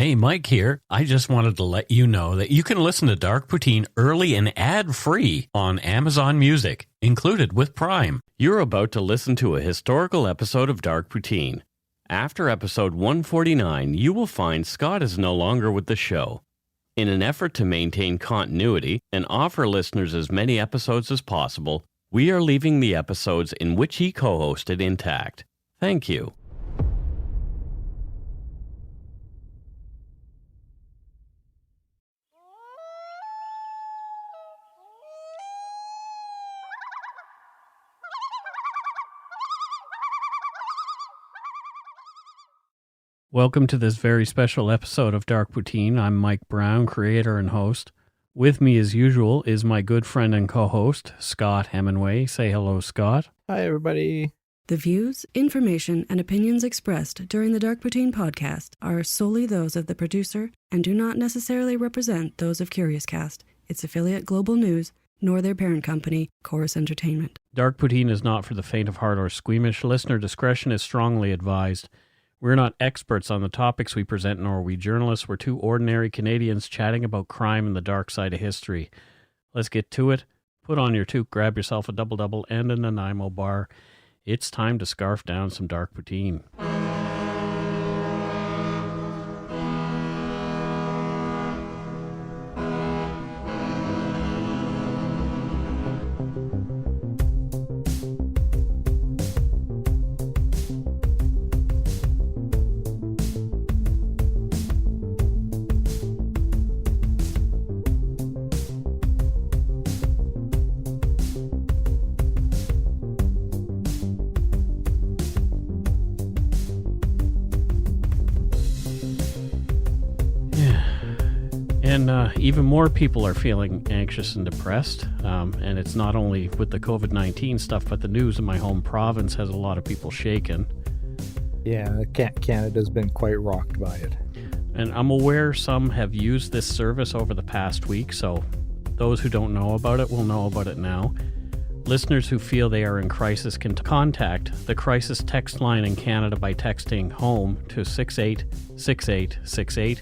Hey, Mike here. I just wanted to let you know that you can listen to Dark Poutine early and ad-free on Amazon Music, included with Prime. You're about to listen to a historical episode of Dark Poutine. After episode 149, you will find Scott is no longer with the show. In an effort to maintain continuity and offer listeners as many episodes as possible, we are leaving the episodes in which he co-hosted intact. Thank you. Welcome to this very special episode of Dark Poutine. I'm Mike Brown, creator and host. With me, as usual, is my good friend and co-host, Scott Hemingway. Say hello, Scott. Hi, everybody. The views, information, and opinions expressed during the Dark Poutine podcast are solely those of the producer and do not necessarily represent those of CuriousCast, its affiliate Global News, nor their parent company, Chorus Entertainment. Dark Poutine is not for the faint of heart or squeamish. Listener discretion is strongly advised. We're not experts on the topics we present, nor are we journalists. We're two ordinary Canadians chatting about crime and the dark side of history. Let's get to it. Put on your toque, grab yourself a double-double and a Nanaimo bar. It's time to scarf down some Dark Poutine. And even more people are feeling anxious and depressed. And it's not only with the COVID-19 stuff, but the news in my home province has a lot of people shaken. Yeah, Canada's been quite rocked by it. And I'm aware some have used this service over the past week, so those who don't know about it will know about it now. Listeners who feel they are in crisis can contact the crisis text line in Canada by texting HOME to 686868.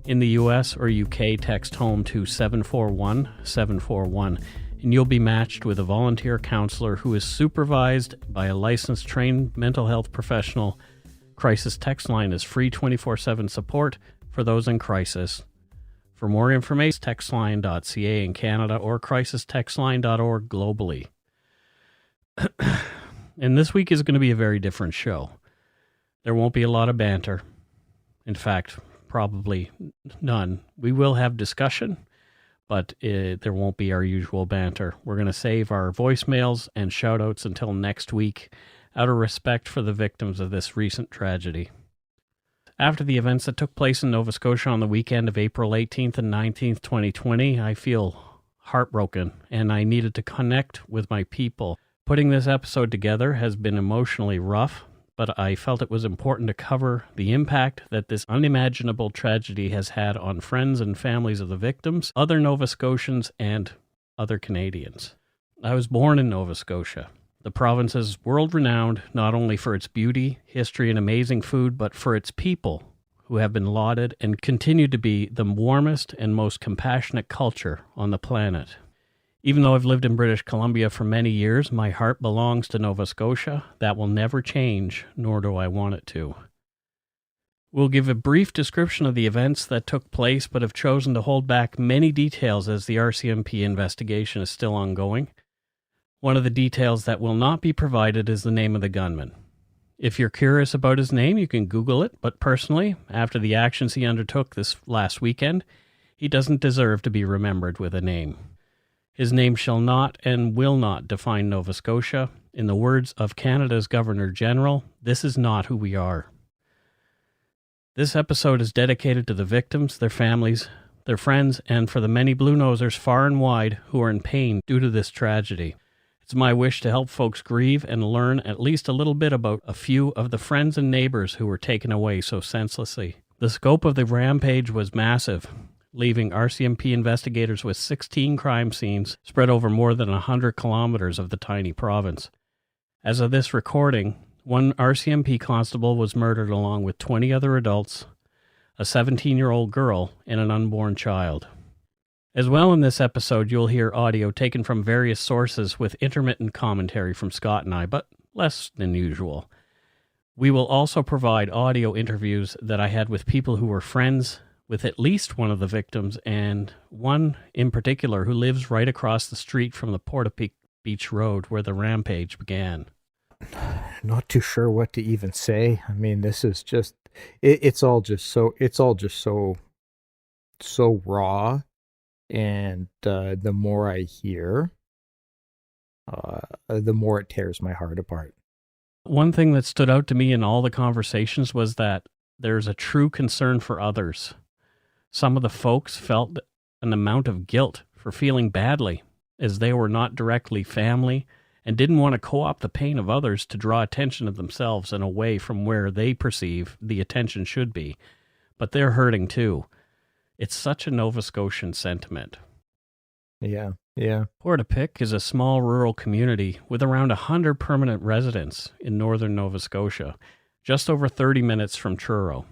In the US or UK, text HOME to 741-741, and you'll be matched with a volunteer counselor who is supervised by a licensed trained mental health professional. Crisis text line is free 24/7 support for those in crisis. For more information, textline.ca in Canada or crisistextline.org globally. And this week is going to be a very different show. There won't be a lot of banter. In fact, probably none. We will have discussion, but there won't be our usual banter. We're going to save our voicemails and shout-outs until next week out of respect for the victims of this recent tragedy. After the events that took place in Nova Scotia on the weekend of April 18th and 19th, 2020, I feel heartbroken, and I needed to connect with my people. Putting this episode together has been emotionally rough, but I felt it was important to cover the impact that this unimaginable tragedy has had on friends and families of the victims, other Nova Scotians, and other Canadians. I was born in Nova Scotia. The province is world-renowned not only for its beauty, history, and amazing food, but for its people, who have been lauded and continue to be the warmest and most compassionate culture on the planet. Even though I've lived in British Columbia for many years, my heart belongs to Nova Scotia. That will never change, nor do I want it to. We'll give a brief description of the events that took place, but have chosen to hold back many details as the RCMP investigation is still ongoing. One of the details that will not be provided is the name of the gunman. If you're curious about his name, you can Google it, but personally, after the actions he undertook this last weekend, he doesn't deserve to be remembered with a name. His name shall not and will not define Nova Scotia. In the words of Canada's Governor-General, this is not who we are. This episode is dedicated to the victims, their families, their friends, and for the many Bluenosers far and wide who are in pain due to this tragedy. It's my wish to help folks grieve and learn at least a little bit about a few of the friends and neighbors who were taken away so senselessly. The scope of the rampage was massive, leaving RCMP investigators with 16 crime scenes spread over more than 100 kilometers of the tiny province. As of this recording, one RCMP constable was murdered along with 20 other adults. a 17-year-old girl, and an unborn child. As well, in this episode, you'll hear audio taken from various sources with intermittent commentary from Scott and I, but less than usual. We will also provide audio interviews that I had with people who were friends with at least one of the victims, and one in particular who lives right across the street from the Portapique Beach Road where the rampage began. Not too sure what to even say. I mean, this is just, it's all just so raw. And the more I hear, the more it tears my heart apart. One thing that stood out to me in all the conversations was that there's a true concern for others. Some of the folks felt an amount of guilt for feeling badly, as they were not directly family and didn't want to co-opt the pain of others to draw attention to themselves and away from where they perceive the attention should be. But they're hurting too. It's such a Nova Scotian sentiment. Yeah. Portapique is a small rural community with around 100 permanent residents in northern Nova Scotia, just over 30 minutes from Truro.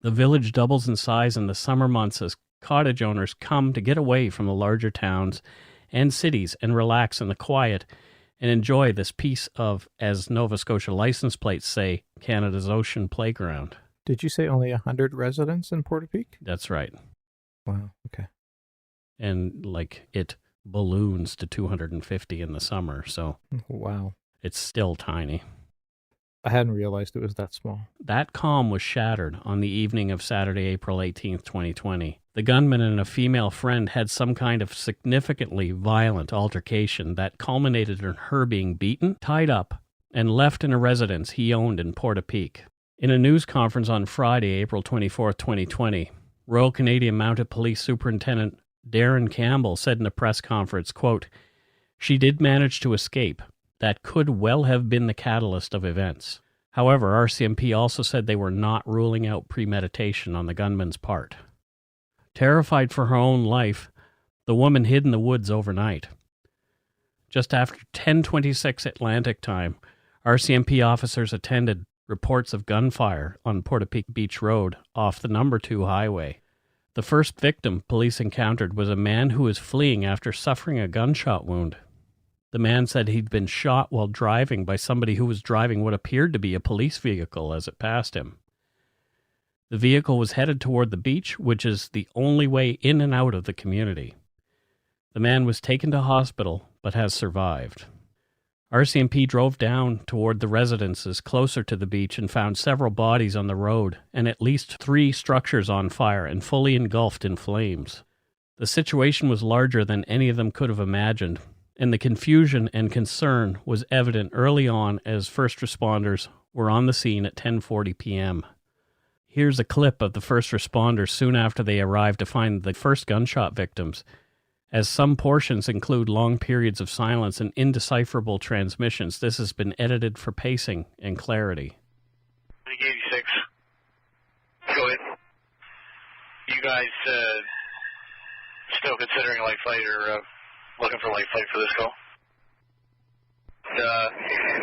The village doubles in size in the summer months as cottage owners come to get away from the larger towns and cities and relax in the quiet and enjoy this piece of, as Nova Scotia license plates say, Canada's ocean playground. Did you say only 100 residents in Portapique? That's right. Wow, okay. And it balloons to 250 in the summer, so wow, it's still tiny. I hadn't realized it was that small. That calm was shattered on the evening of Saturday, April 18th, 2020. The gunman and a female friend had some kind of significantly violent altercation that culminated in her being beaten, tied up, and left in a residence he owned in Portapique. In a news conference on Friday, April 24th, 2020, Royal Canadian Mounted Police Superintendent Darren Campbell said in a press conference, quote, "She did manage to escape. That could well have been the catalyst of events." However, RCMP also said they were not ruling out premeditation on the gunman's part. Terrified for her own life, the woman hid in the woods overnight. Just after 10:26 Atlantic time, RCMP officers attended reports of gunfire on Portapique Beach Road off the number 2 highway. The first victim police encountered was a man who was fleeing after suffering a gunshot wound. The man said he'd been shot while driving by somebody who was driving what appeared to be a police vehicle as it passed him. The vehicle was headed toward the beach, which is the only way in and out of the community. The man was taken to hospital, but has survived. RCMP drove down toward the residences closer to the beach and found several bodies on the road and at least 3 structures on fire and fully engulfed in flames. The situation was larger than any of them could have imagined, and the confusion and concern was evident early on as first responders were on the scene at 10:40 p.m. Here's a clip of the first responders soon after they arrived to find the first gunshot victims, as some portions include long periods of silence and indecipherable transmissions. This has been edited for pacing and clarity. 86. Go ahead. You guys still considering life flight or looking for life flight for this call?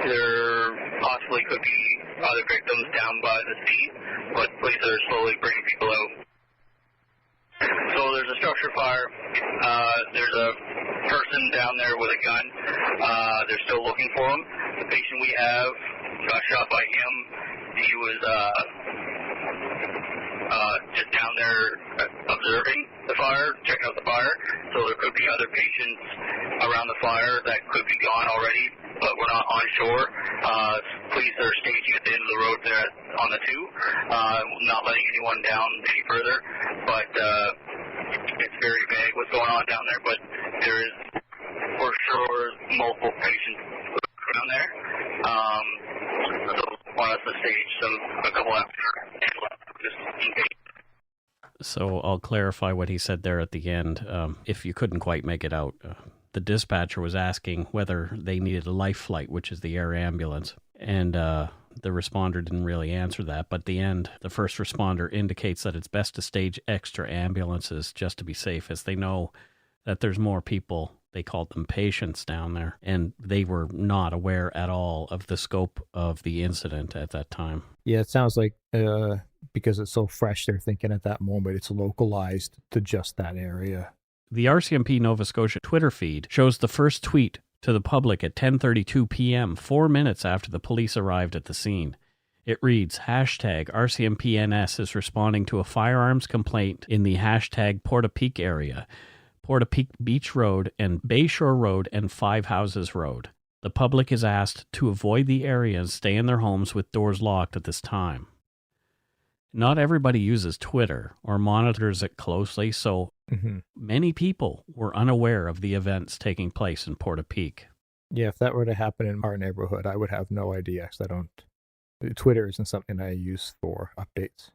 There possibly could be other victims down by the sea, but police are slowly bringing people out. So there's a structure fire. There's a person down there with a gun. They're still looking for him. The patient we have got shot by him. He was just down there observing the fire, checking out the fire. So there could be other patients around the fire that could be gone already, but we're not on shore. Police are staging at the end of the road there on the 2, not letting anyone down any further. But it's very vague what's going on down there, but there is for sure multiple patients down there. So want us to stage a couple after just in case. So I'll clarify what he said there at the end. If you couldn't quite make it out, the dispatcher was asking whether they needed a life flight, which is the air ambulance. And the responder didn't really answer that. But at the end, the first responder indicates that it's best to stage extra ambulances just to be safe, as they know that there's more people. They called them patients down there. And they were not aware at all of the scope of the incident at that time. Yeah, it sounds like because it's so fresh, they're thinking at that moment it's localized to just that area. The RCMP Nova Scotia Twitter feed shows the first tweet to the public at 10:32 p.m., 4 minutes after the police arrived at the scene. It reads, #RCMPNS is responding to a firearms complaint in the #Portapeak area, Portapeak Beach Road and Bayshore Road and Five Houses Road. The public is asked to avoid the area and stay in their homes with doors locked at this time. Not everybody uses Twitter or monitors it closely, so many people were unaware of the events taking place in Portapeak. Yeah, if that were to happen in our neighborhood, I would have no idea, because Twitter isn't something I use for updates.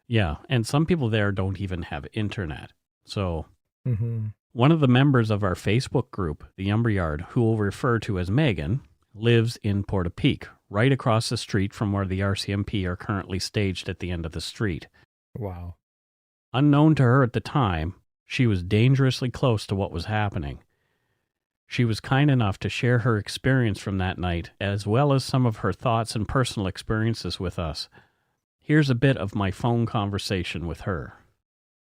Yeah, and some people there don't even have internet. So one of the members of our Facebook group, the Umberyard, who we'll refer to as Megan, lives in Portapeak, right across the street from where the RCMP are currently staged at the end of the street. Wow. Unknown to her at the time, she was dangerously close to what was happening. She was kind enough to share her experience from that night, as well as some of her thoughts and personal experiences with us. Here's a bit of my phone conversation with her.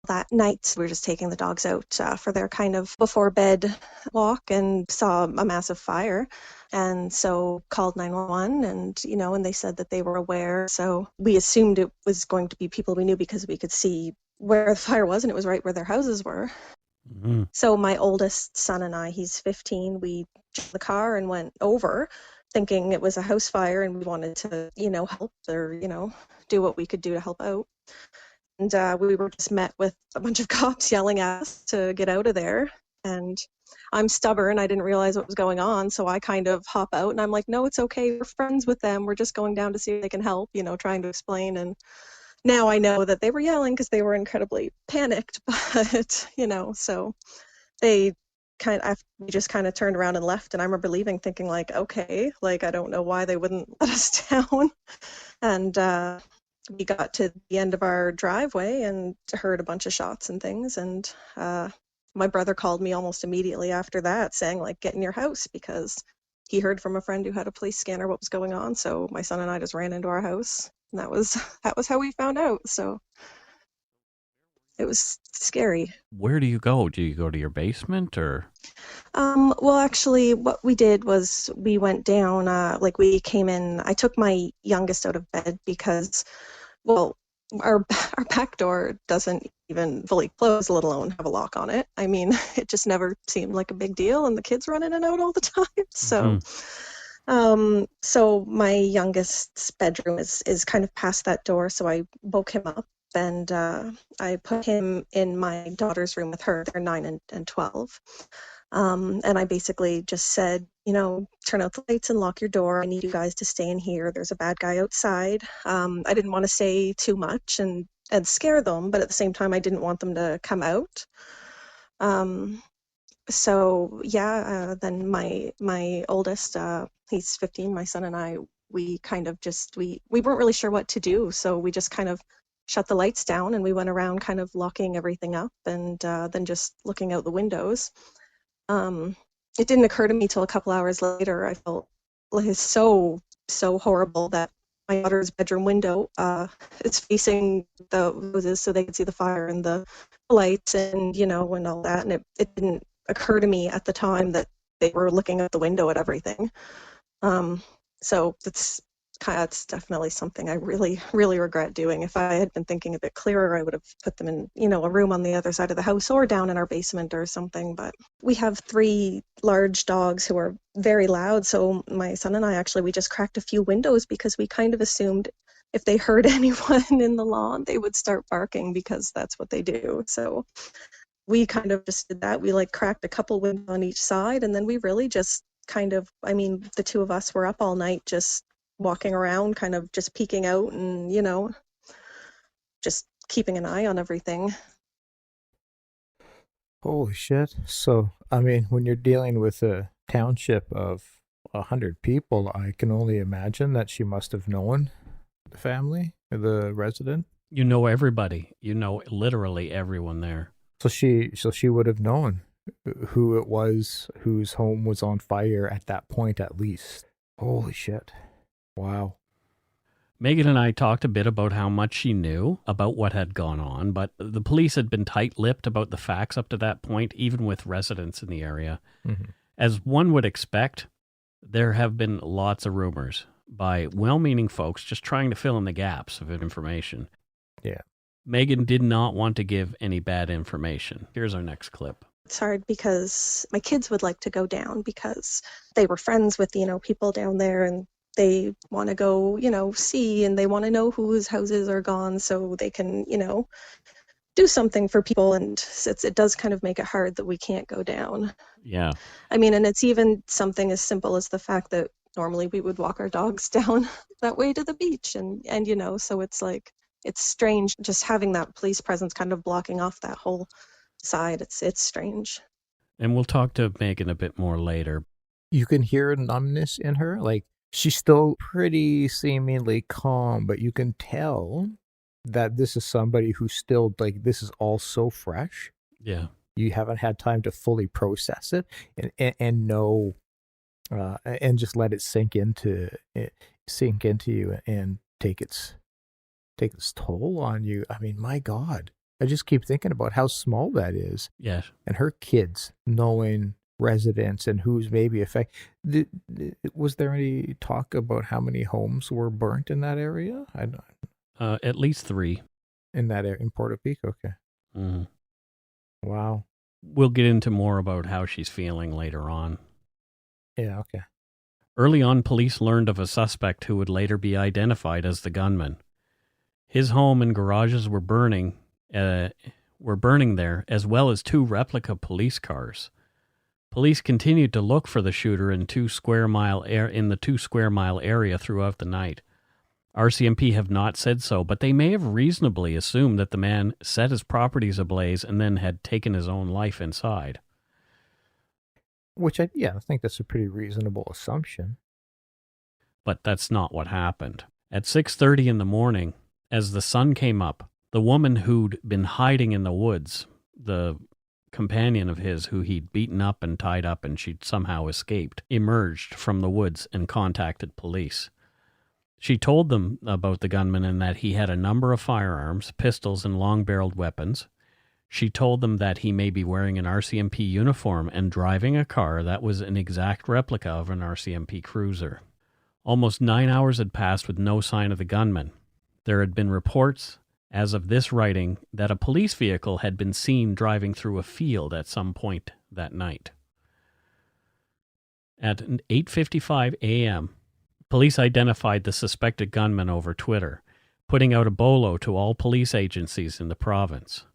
That night, we were just taking the dogs out for their kind of before bed walk and saw a massive fire. And so called 911 and they said that they were aware. So we assumed it was going to be people we knew because we could see where the fire was and it was right where their houses were. Mm-hmm. So my oldest son and I, he's 15, we jumped in the car and went over thinking it was a house fire and we wanted to, help or, do what we could do to help out. And we were just met with a bunch of cops yelling at us to get out of there. And I'm stubborn. I didn't realize what was going on. So I kind of hop out and I'm like, no, it's okay. We're friends with them. We're just going down to see if they can help, trying to explain. And now I know that they were yelling because they were incredibly panicked. But, so we just kind of turned around and left. And I remember leaving thinking like, okay, like, I don't know why they wouldn't let us down. And, we got to the end of our driveway and heard a bunch of shots and things. And my brother called me almost immediately after that saying, like, get in your house, because he heard from a friend who had a police scanner what was going on. So my son and I just ran into our house. And that was how we found out. So it was scary. Where do you go? Do you go to your basement or? Well, actually, what we did was we went down, we came in. I took my youngest out of bed because, well, our back door doesn't even fully close, let alone have a lock on it. I mean, it just never seemed like a big deal, and the kids run in and out all the time. So, so my youngest's bedroom is kind of past that door. So I woke him up and I put him in my daughter's room with her. They're 9 and 12. And I basically just said, turn out the lights and lock your door. I need you guys to stay in here. There's a bad guy outside. I didn't want to say too much and scare them, but at the same time, I didn't want them to come out. Then my oldest, he's 15, my son and I, we kind of just, we weren't really sure what to do. So we just kind of shut the lights down and we went around kind of locking everything up and then just looking out the windows. It didn't occur to me till a couple hours later. I felt like it's so horrible that my daughter's bedroom window is facing the roses so they could see the fire and the lights and and all that. And it didn't occur to me at the time that they were looking out the window at everything. So it's definitely something I really, really regret doing. If I had been thinking a bit clearer, I would have put them in, a room on the other side of the house or down in our basement or something. But we have 3 large dogs who are very loud. So my son and I we just cracked a few windows because we kind of assumed if they heard anyone in the lawn, they would start barking because that's what they do. So we kind of just did that. We cracked a couple windows on each side. And then we really just the 2 of us were up all night just walking around, kind of just peeking out and, just keeping an eye on everything. Holy shit. So, when you're dealing with a township of 100 people, I can only imagine that she must have known the family, the resident. You know everybody. You know literally everyone there. So she would have known who it was whose home was on fire at that point, at least. Holy shit. Wow. Megan and I talked a bit about how much she knew about what had gone on, but the police had been tight-lipped about the facts up to that point, even with residents in the area. Mm-hmm. As one would expect, there have been lots of rumors by well-meaning folks just trying to fill in the gaps of information. Yeah. Megan did not want to give any bad information. Here's our next clip. It's hard because my kids would like to go down because they were friends with, people down there, and they want to go, see, and they want to know whose houses are gone so they can, do something for people. And it does kind of make it hard that we can't go down. Yeah. I mean, and it's even something as simple as the fact that normally we would walk our dogs down that way to the beach. And so it's like, it's strange just having that police presence kind of blocking off that whole side. It's strange. And we'll talk to Megan a bit more later. You can hear numbness in her. Like, she's still pretty seemingly calm, but you can tell that this is somebody who's still, like, this is all so fresh. Yeah. You haven't had time to fully process it and know, and just let it sink into you and take its toll on you. I mean, my God, I just keep thinking about how small that is. Yes. And her kids knowing residents and who's maybe affected. Was there any talk about how many homes were burnt in that area? At least 3. In that area, in Portapique? Okay. Mm-hmm. Wow. We'll get into more about how she's feeling later on. Yeah, okay. Early on, police learned of a suspect who would later be identified as the gunman. His home and garages were burning there, as well as 2 replica police cars. Police continued to look for the shooter in the 2 square mile area throughout the night. RCMP have not said so, but they may have reasonably assumed that the man set his properties ablaze and then had taken his own life inside. Which I think that's a pretty reasonable assumption. But that's not what happened. At 6:30 in the morning, as the sun came up, the woman who'd been hiding in the woods, the companion of his who he'd beaten up and tied up and she'd somehow escaped, emerged from the woods and contacted police. She told them about the gunman and that he had a number of firearms, pistols, and long-barreled weapons. She told them that he may be wearing an RCMP uniform and driving a car that was an exact replica of an RCMP cruiser. Almost 9 hours had passed with no sign of the gunman. There had been reports, as of this writing, that a police vehicle had been seen driving through a field at some point that night. At 8:55 a.m., police identified the suspected gunman over Twitter, putting out a bolo to all police agencies in the province.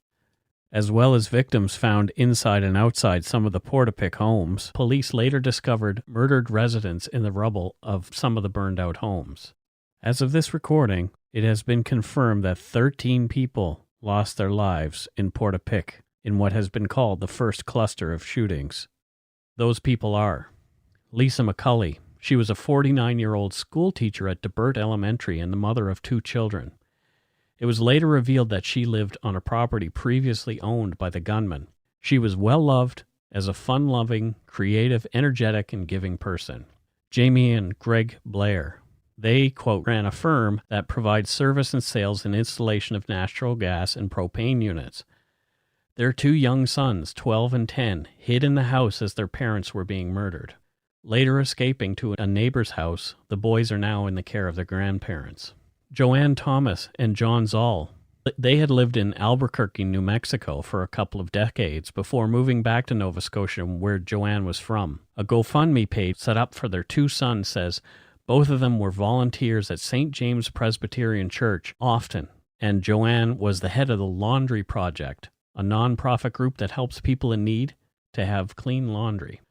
As well as victims found inside and outside some of the Portapique homes, police later discovered murdered residents in the rubble of some of the burned-out homes. As of this recording, it has been confirmed that 13 people lost their lives in Portapique in what has been called the first cluster of shootings. Those people are Lisa McCully. She was a 49-year-old school teacher at DeBert Elementary and the mother of 2 children. It was later revealed that she lived on a property previously owned by the gunman. She was well-loved as a fun-loving, creative, energetic, and giving person. Jamie and Greg Blair. They, quote, ran a firm that provides service and sales and installation of natural gas and propane units. Their 2 young sons, 12 and 10, hid in the house as their parents were being murdered. Later escaping to a neighbor's house, the boys are now in the care of their grandparents. Joanne Thomas and John Zahl. They had lived in Albuquerque, New Mexico for a couple of decades before moving back to Nova Scotia, where Joanne was from. A GoFundMe page set up for their 2 sons says both of them were volunteers at St. James Presbyterian Church often, and Joanne was the head of the Laundry Project, a non-profit group that helps people in need to have clean laundry.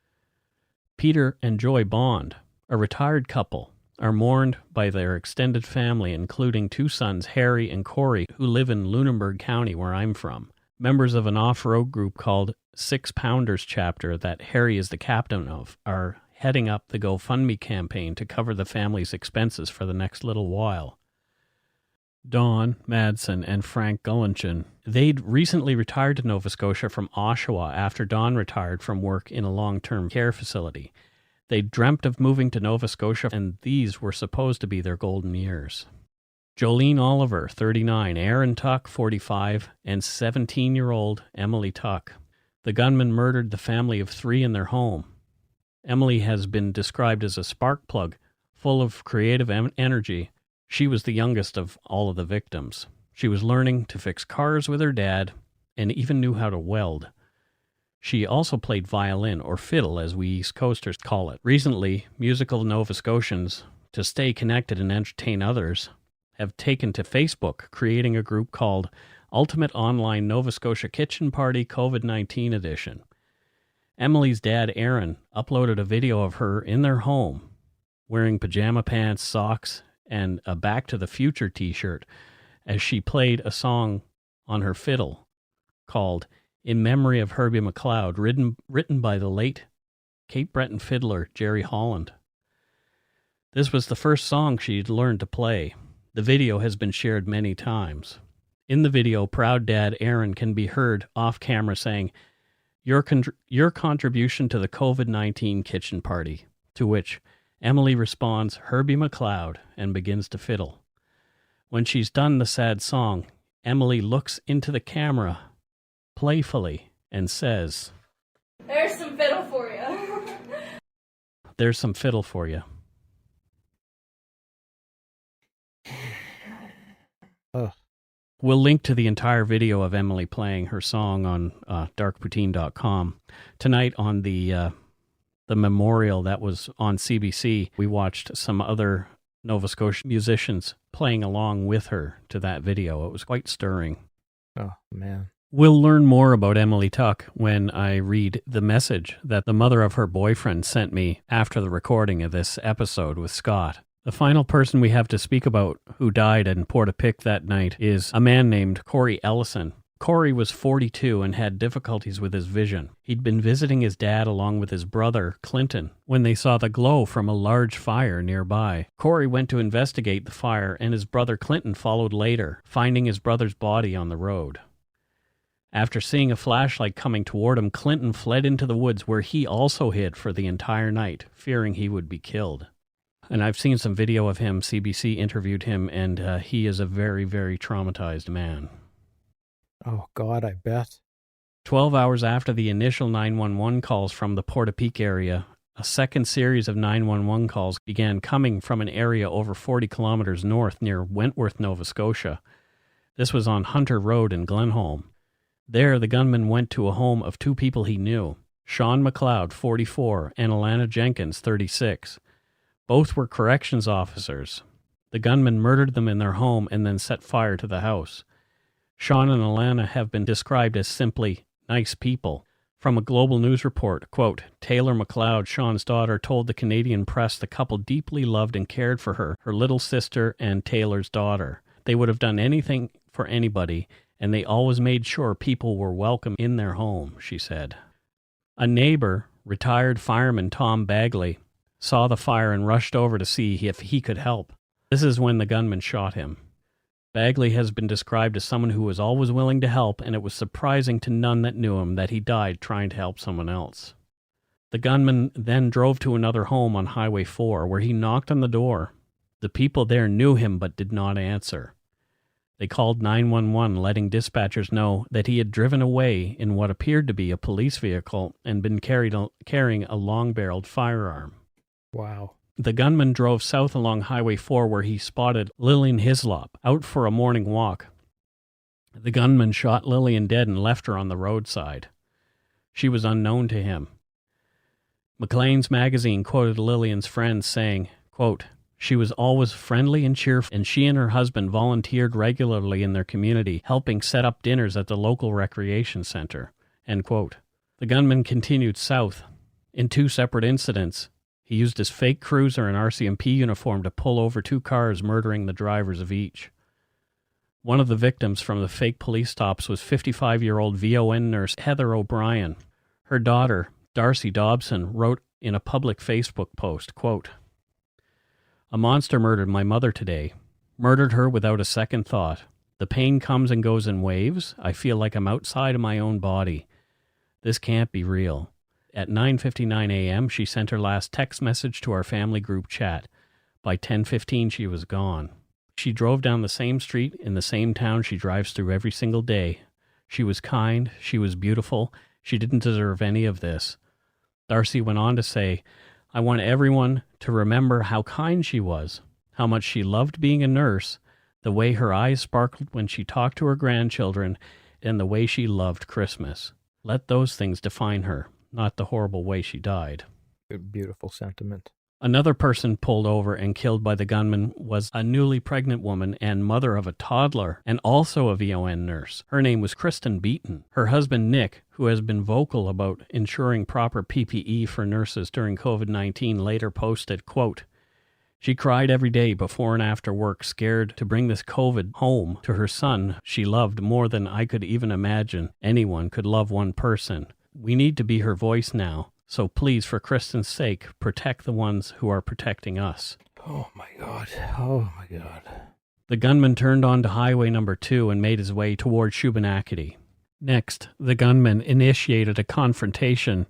Peter and Joy Bond, a retired couple, are mourned by their extended family, including 2 sons, Harry and Corrie, who live in Lunenburg County, where I'm from. Members of an off-road group called 6 Pounders chapter that Harry is the captain of are heading up the GoFundMe campaign to cover the family's expenses for the next little while. Dawn, Madsen, and Frank Gulenchyn. They'd recently retired to Nova Scotia from Oshawa after Dawn retired from work in a long-term care facility. They dreamt of moving to Nova Scotia, and these were supposed to be their golden years. Jolene Oliver, 39, Aaron Tuck, 45, and 17-year-old Emily Tuck. The gunman murdered the family of 3 in their home. Emily has been described as a spark plug, full of creative energy. She was the youngest of all of the victims. She was learning to fix cars with her dad and even knew how to weld. She also played violin, or fiddle as we East Coasters call it. Recently, musical Nova Scotians, to stay connected and entertain others, have taken to Facebook, creating a group called Ultimate Online Nova Scotia Kitchen Party COVID-19 Edition. Emily's dad, Aaron, uploaded a video of her in their home, wearing pajama pants, socks, and a Back to the Future t-shirt, as she played a song on her fiddle called In Memory of Herbie McLeod, written by the late Cape Breton fiddler Jerry Holland. This was the first song she'd learned to play. The video has been shared many times. In the video, proud dad Aaron can be heard off camera saying, your contribution to the COVID-19 kitchen party, to which Emily responds, Herbie McLeod, and begins to fiddle. When she's done the sad song, Emily looks into the camera playfully and says, There's some fiddle for you. There's some fiddle for you. We'll link to the entire video of Emily playing her song on darkpoutine.com. Tonight on the memorial that was on CBC, we watched some other Nova Scotia musicians playing along with her to that video. It was quite stirring. Oh, man. We'll learn more about Emily Tuck when I read the message that the mother of her boyfriend sent me after the recording of this episode with Scott. The final person we have to speak about who died in Port-a-Pic that night is a man named Corrie Ellison. Corrie was 42 and had difficulties with his vision. He'd been visiting his dad along with his brother, Clinton, when they saw the glow from a large fire nearby. Corrie went to investigate the fire, and his brother Clinton followed later, finding his brother's body on the road. After seeing a flashlight coming toward him, Clinton fled into the woods where he also hid for the entire night, fearing he would be killed. And I've seen some video of him. CBC interviewed him, and he is a very, very traumatized man. Oh, God, I bet. 12 hours after the initial 911 calls from the Port-a-Pic area, a second series of 911 calls began coming from an area over 40 kilometers north near Wentworth, Nova Scotia. This was on Hunter Road in Glenholm. There, the gunman went to a home of 2 people he knew, Sean McLeod, 44, and Alanna Jenkins, 36. Both were corrections officers. The gunman murdered them in their home and then set fire to the house. Sean and Alanna have been described as simply nice people. From a Global News report, quote, Taylor McLeod, Sean's daughter, told the Canadian press the couple deeply loved and cared for her little sister, and Taylor's daughter. They would have done anything for anybody, and they always made sure people were welcome in their home, she said. A neighbor, retired fireman Tom Bagley, saw the fire and rushed over to see if he could help. This is when the gunman shot him. Bagley has been described as someone who was always willing to help, and it was surprising to none that knew him that he died trying to help someone else. The gunman then drove to another home on Highway 4, where he knocked on the door. The people there knew him but did not answer. They called 911, letting dispatchers know that he had driven away in what appeared to be a police vehicle and been carrying a long-barreled firearm. Wow. The gunman drove south along Highway 4 where he spotted Lillian Hyslop out for a morning walk. The gunman shot Lillian dead and left her on the roadside. She was unknown to him. Maclean's magazine quoted Lillian's friends saying, quote, she was always friendly and cheerful, and she and her husband volunteered regularly in their community, helping set up dinners at the local recreation center, end quote. The gunman continued south. In 2 separate incidents, he used his fake cruiser and RCMP uniform to pull over 2 cars, murdering the drivers of each. One of the victims from the fake police stops was 55-year-old VON nurse Heather O'Brien. Her daughter, Darcy Dobson, wrote in a public Facebook post, quote, a monster murdered my mother today. Murdered her without a second thought. The pain comes and goes in waves. I feel like I'm outside of my own body. This can't be real. At 9:59 a.m., she sent her last text message to our family group chat. By 10:15, she was gone. She drove down the same street in the same town she drives through every single day. She was kind. She was beautiful. She didn't deserve any of this. Darcy went on to say, I want everyone to remember how kind she was, how much she loved being a nurse, the way her eyes sparkled when she talked to her grandchildren, and the way she loved Christmas. Let those things define her, not the horrible way she died. Good, beautiful sentiment. Another person pulled over and killed by the gunman was a newly pregnant woman and mother of a toddler, and also a VON nurse. Her name was Kristen Beaton. Her husband, Nick, who has been vocal about ensuring proper PPE for nurses during COVID-19, later posted, quote, she cried every day before and after work, scared to bring this COVID home to her son she loved more than I could even imagine anyone could love one person. We need to be her voice now. So please, for Kristen's sake, protect the ones who are protecting us. Oh my God. Oh my God. The gunman turned onto Highway number 2 and made his way toward Shubenacadie. Next, the gunman initiated a confrontation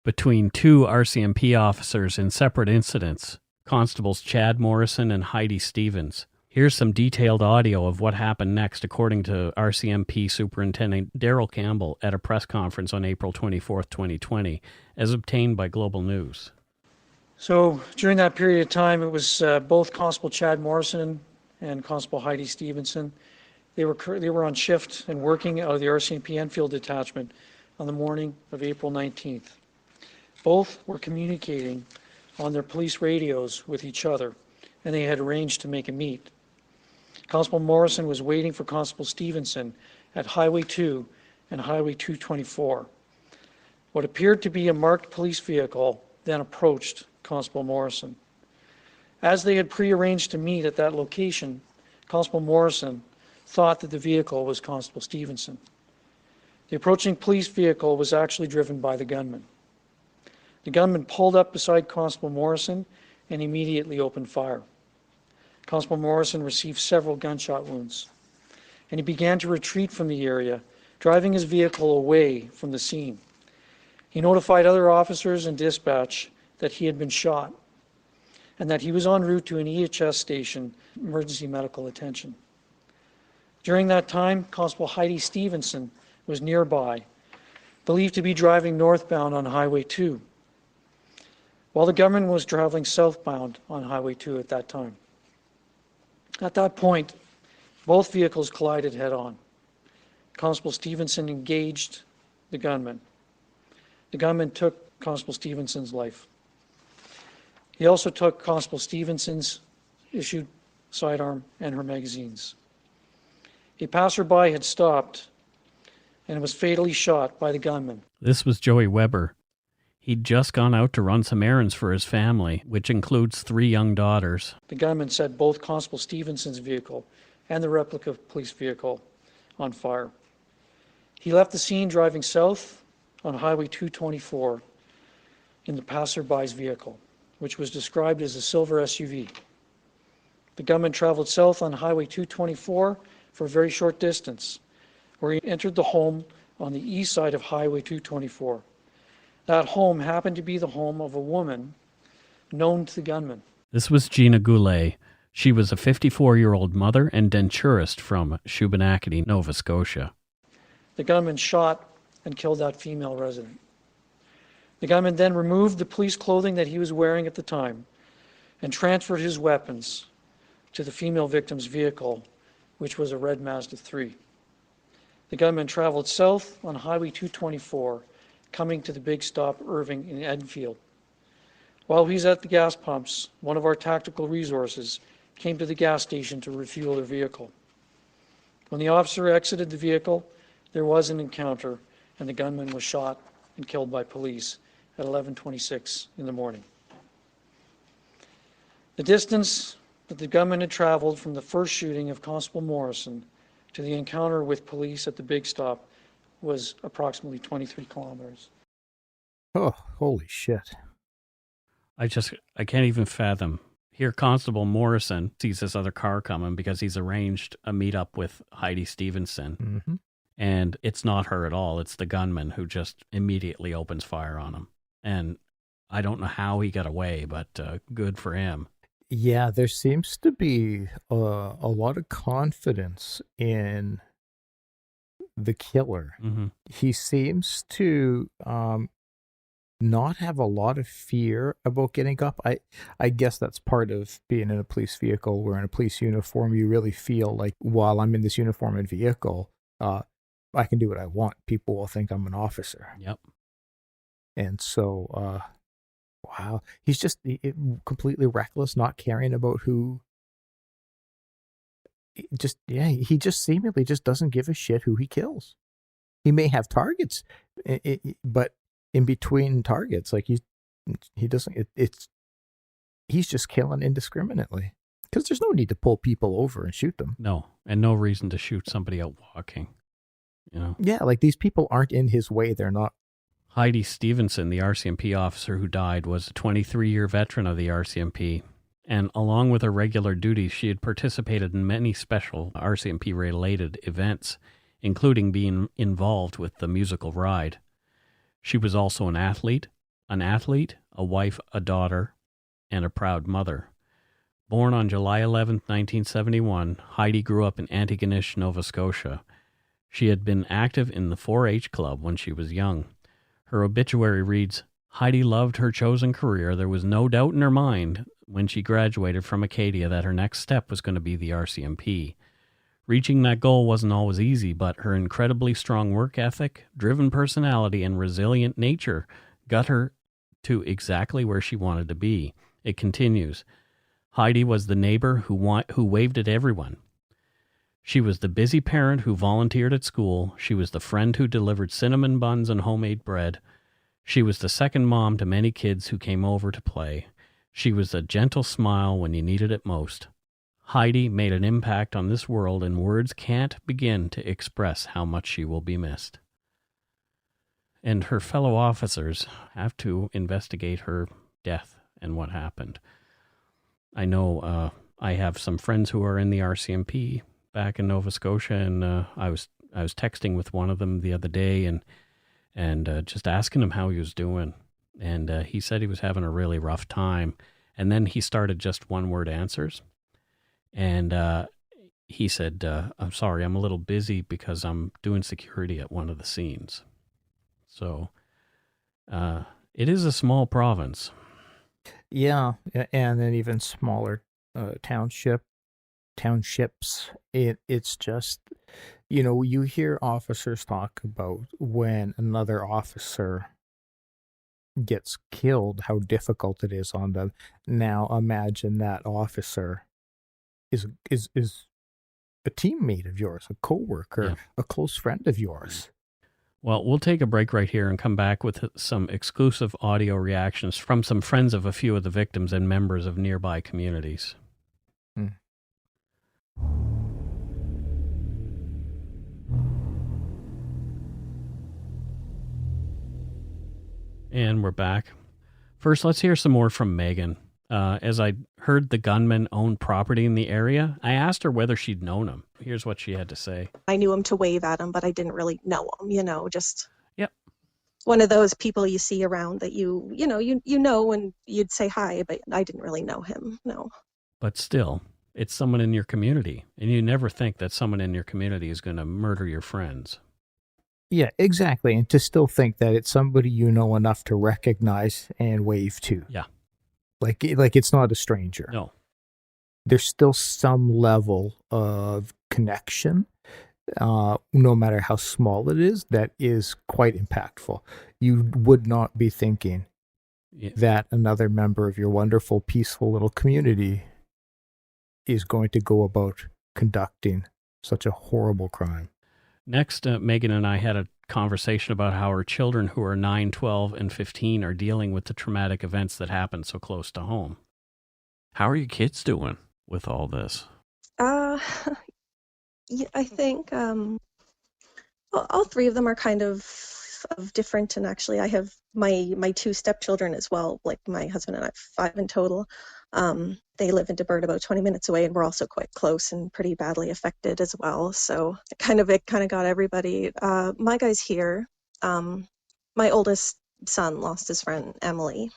between two RCMP officers in separate incidents, Constables Chad Morrison and Heidi Stevens. Here's some detailed audio of what happened next, according to RCMP Superintendent Daryl Campbell at a press conference on April 24, 2020, as obtained by Global News. So during that period of time, it was both Constable Chad Morrison and Constable Heidi Stevenson. They were on shift and working out of the RCMP Enfield detachment on the morning of April 19th. Both were communicating on their police radios with each other, and they had arranged to make a meet. Constable Morrison was waiting for Constable Stevenson at Highway 2 and Highway 224. What appeared to be a marked police vehicle then approached Constable Morrison. As they had prearranged to meet at that location, Constable Morrison thought that the vehicle was Constable Stevenson. The approaching police vehicle was actually driven by the gunman. The gunman pulled up beside Constable Morrison and immediately opened fire. Constable Morrison received several gunshot wounds, and he began to retreat from the area, driving his vehicle away from the scene. He notified other officers and dispatch that he had been shot and that he was en route to an EHS station, emergency medical attention. During that time, Constable Heidi Stevenson was nearby, believed to be driving northbound on Highway 2, while the gunman was traveling southbound on Highway 2 at that time. At that point, both vehicles collided head-on. Constable Stevenson engaged the gunman. The gunman took Constable Stevenson's life. He also took Constable Stevenson's issued sidearm and her magazines. A passerby had stopped and was fatally shot by the gunman. This was Joey Weber. He'd just gone out to run some errands for his family, which includes 3 young daughters. The gunman set both Constable Stevenson's vehicle and the replica police vehicle on fire. He left the scene driving south on Highway 224 in the passerby's vehicle, which was described as a silver SUV. The gunman traveled south on Highway 224 for a very short distance, where he entered the home on the east side of Highway 224. That home happened to be the home of a woman known to the gunman. This was Gina Goulet. She was a 54-year-old mother and denturist from Shubenacadie, Nova Scotia. The gunman shot and killed that female resident. The gunman then removed the police clothing that he was wearing at the time and transferred his weapons to the female victim's vehicle, which was a red Mazda 3. The gunman traveled south on Highway 224, coming to the big stop Irving in Enfield. While he's at the gas pumps, one of our tactical resources came to the gas station to refuel their vehicle. When the officer exited the vehicle, there was an encounter, and the gunman was shot and killed by police at 11:26 in the morning. The distance that the gunman had traveled from the first shooting of Constable Morrison to the encounter with police at the big stop was approximately 23 kilometers. Oh, holy shit. I can't even fathom. Here, Constable Morrison sees this other car coming because he's arranged a meetup with Heidi Stevenson. Mm-hmm. And it's not her at all. It's the gunman who just immediately opens fire on him. And I don't know how he got away, but good for him. Yeah, there seems to be a lot of confidence in the killer. Mm-hmm. He seems to not have a lot of fear about getting up. I guess that's part of being in a police vehicle. Wearing a police uniform, you really feel like, while I'm in this uniform and vehicle, I can do what I want. People will think I'm an officer. Yep. And so, wow, he's just completely reckless, not caring about who. He just seemingly just doesn't give a shit who he kills. He may have targets, but in between targets, like he doesn't. He's just killing indiscriminately, because there's no need to pull people over and shoot them. No, and no reason to shoot somebody out walking. You know. Yeah, like these people aren't in his way. They're not. Heidi Stevenson, the RCMP officer who died, was a 23-year veteran of the RCMP. And along with her regular duties, she had participated in many special RCMP-related events, including being involved with the musical Ride. She was also an athlete, a wife, a daughter, and a proud mother. Born on July 11, 1971, Heidi grew up in Antigonish, Nova Scotia. She had been active in the 4-H club when she was young. Her obituary reads, Heidi loved her chosen career. There was no doubt in her mind when she graduated from Acadia that her next step was going to be the RCMP. Reaching that goal wasn't always easy, but her incredibly strong work ethic, driven personality, and resilient nature got her to exactly where she wanted to be. It continues. Heidi was the neighbor who waved at everyone. She was the busy parent who volunteered at school. She was the friend who delivered cinnamon buns and homemade bread. She was the second mom to many kids who came over to play. She was a gentle smile when you needed it most. Heidi made an impact on this world, and words can't begin to express how much she will be missed. And her fellow officers have to investigate her death and what happened. I know I have some friends who are in the RCMP back in Nova Scotia, and I was texting with one of them the other day and just asking him how he was doing. And he said he was having a really rough time. And then he started just one-word answers. And he said, I'm sorry, I'm a little busy because I'm doing security at one of the scenes. So it is a small province. Yeah, and then even smaller townships. It's just, you hear officers talk about when another officer gets killed, how difficult it is on them. Now imagine that officer is a teammate of yours, a coworker, a close friend of yours. Well, we'll take a break right here and come back with some exclusive audio reactions from some friends of a few of the victims and members of nearby communities. And we're back. First, let's hear some more from Megan. As I heard the gunman owned property in the area, I asked her whether she'd known him. Here's what she had to say. I knew him to wave at him, but I didn't really know him, just Yep. One of those people you see around that you know and you'd say hi, but I didn't really know him, no. But still, it's someone in your community, and you never think that someone in your community is going to murder your friends. Yeah, exactly. And to still think that it's somebody you know enough to recognize and wave to. Yeah. Like it's not a stranger. No. There's still some level of connection, no matter how small it is, that is quite impactful. You would not be thinking that another member of your wonderful, peaceful little community is going to go about conducting such a horrible crime. Next, Megan and I had a conversation about how her children, who are 9, 12, and 15, are dealing with the traumatic events that happened so close to home. How are your kids doing with all this? Yeah, I think all three of them are kind of different, and actually I have my two stepchildren as well. Like my husband and I have 5 in total. They live in Debert, about 20 minutes away, and we're also quite close and pretty badly affected as well. So it kind of got everybody. My guys here, my oldest son lost his friend Emily.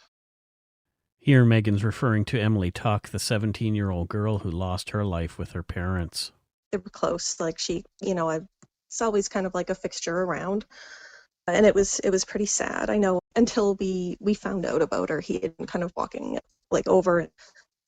Here, Megan's referring to Emily Tuck, the 17-year-old girl who lost her life with her parents. They were close. Like she, it's always kind of like a fixture around. And it was pretty sad. I know until we found out about her, he had been kind of walking like over and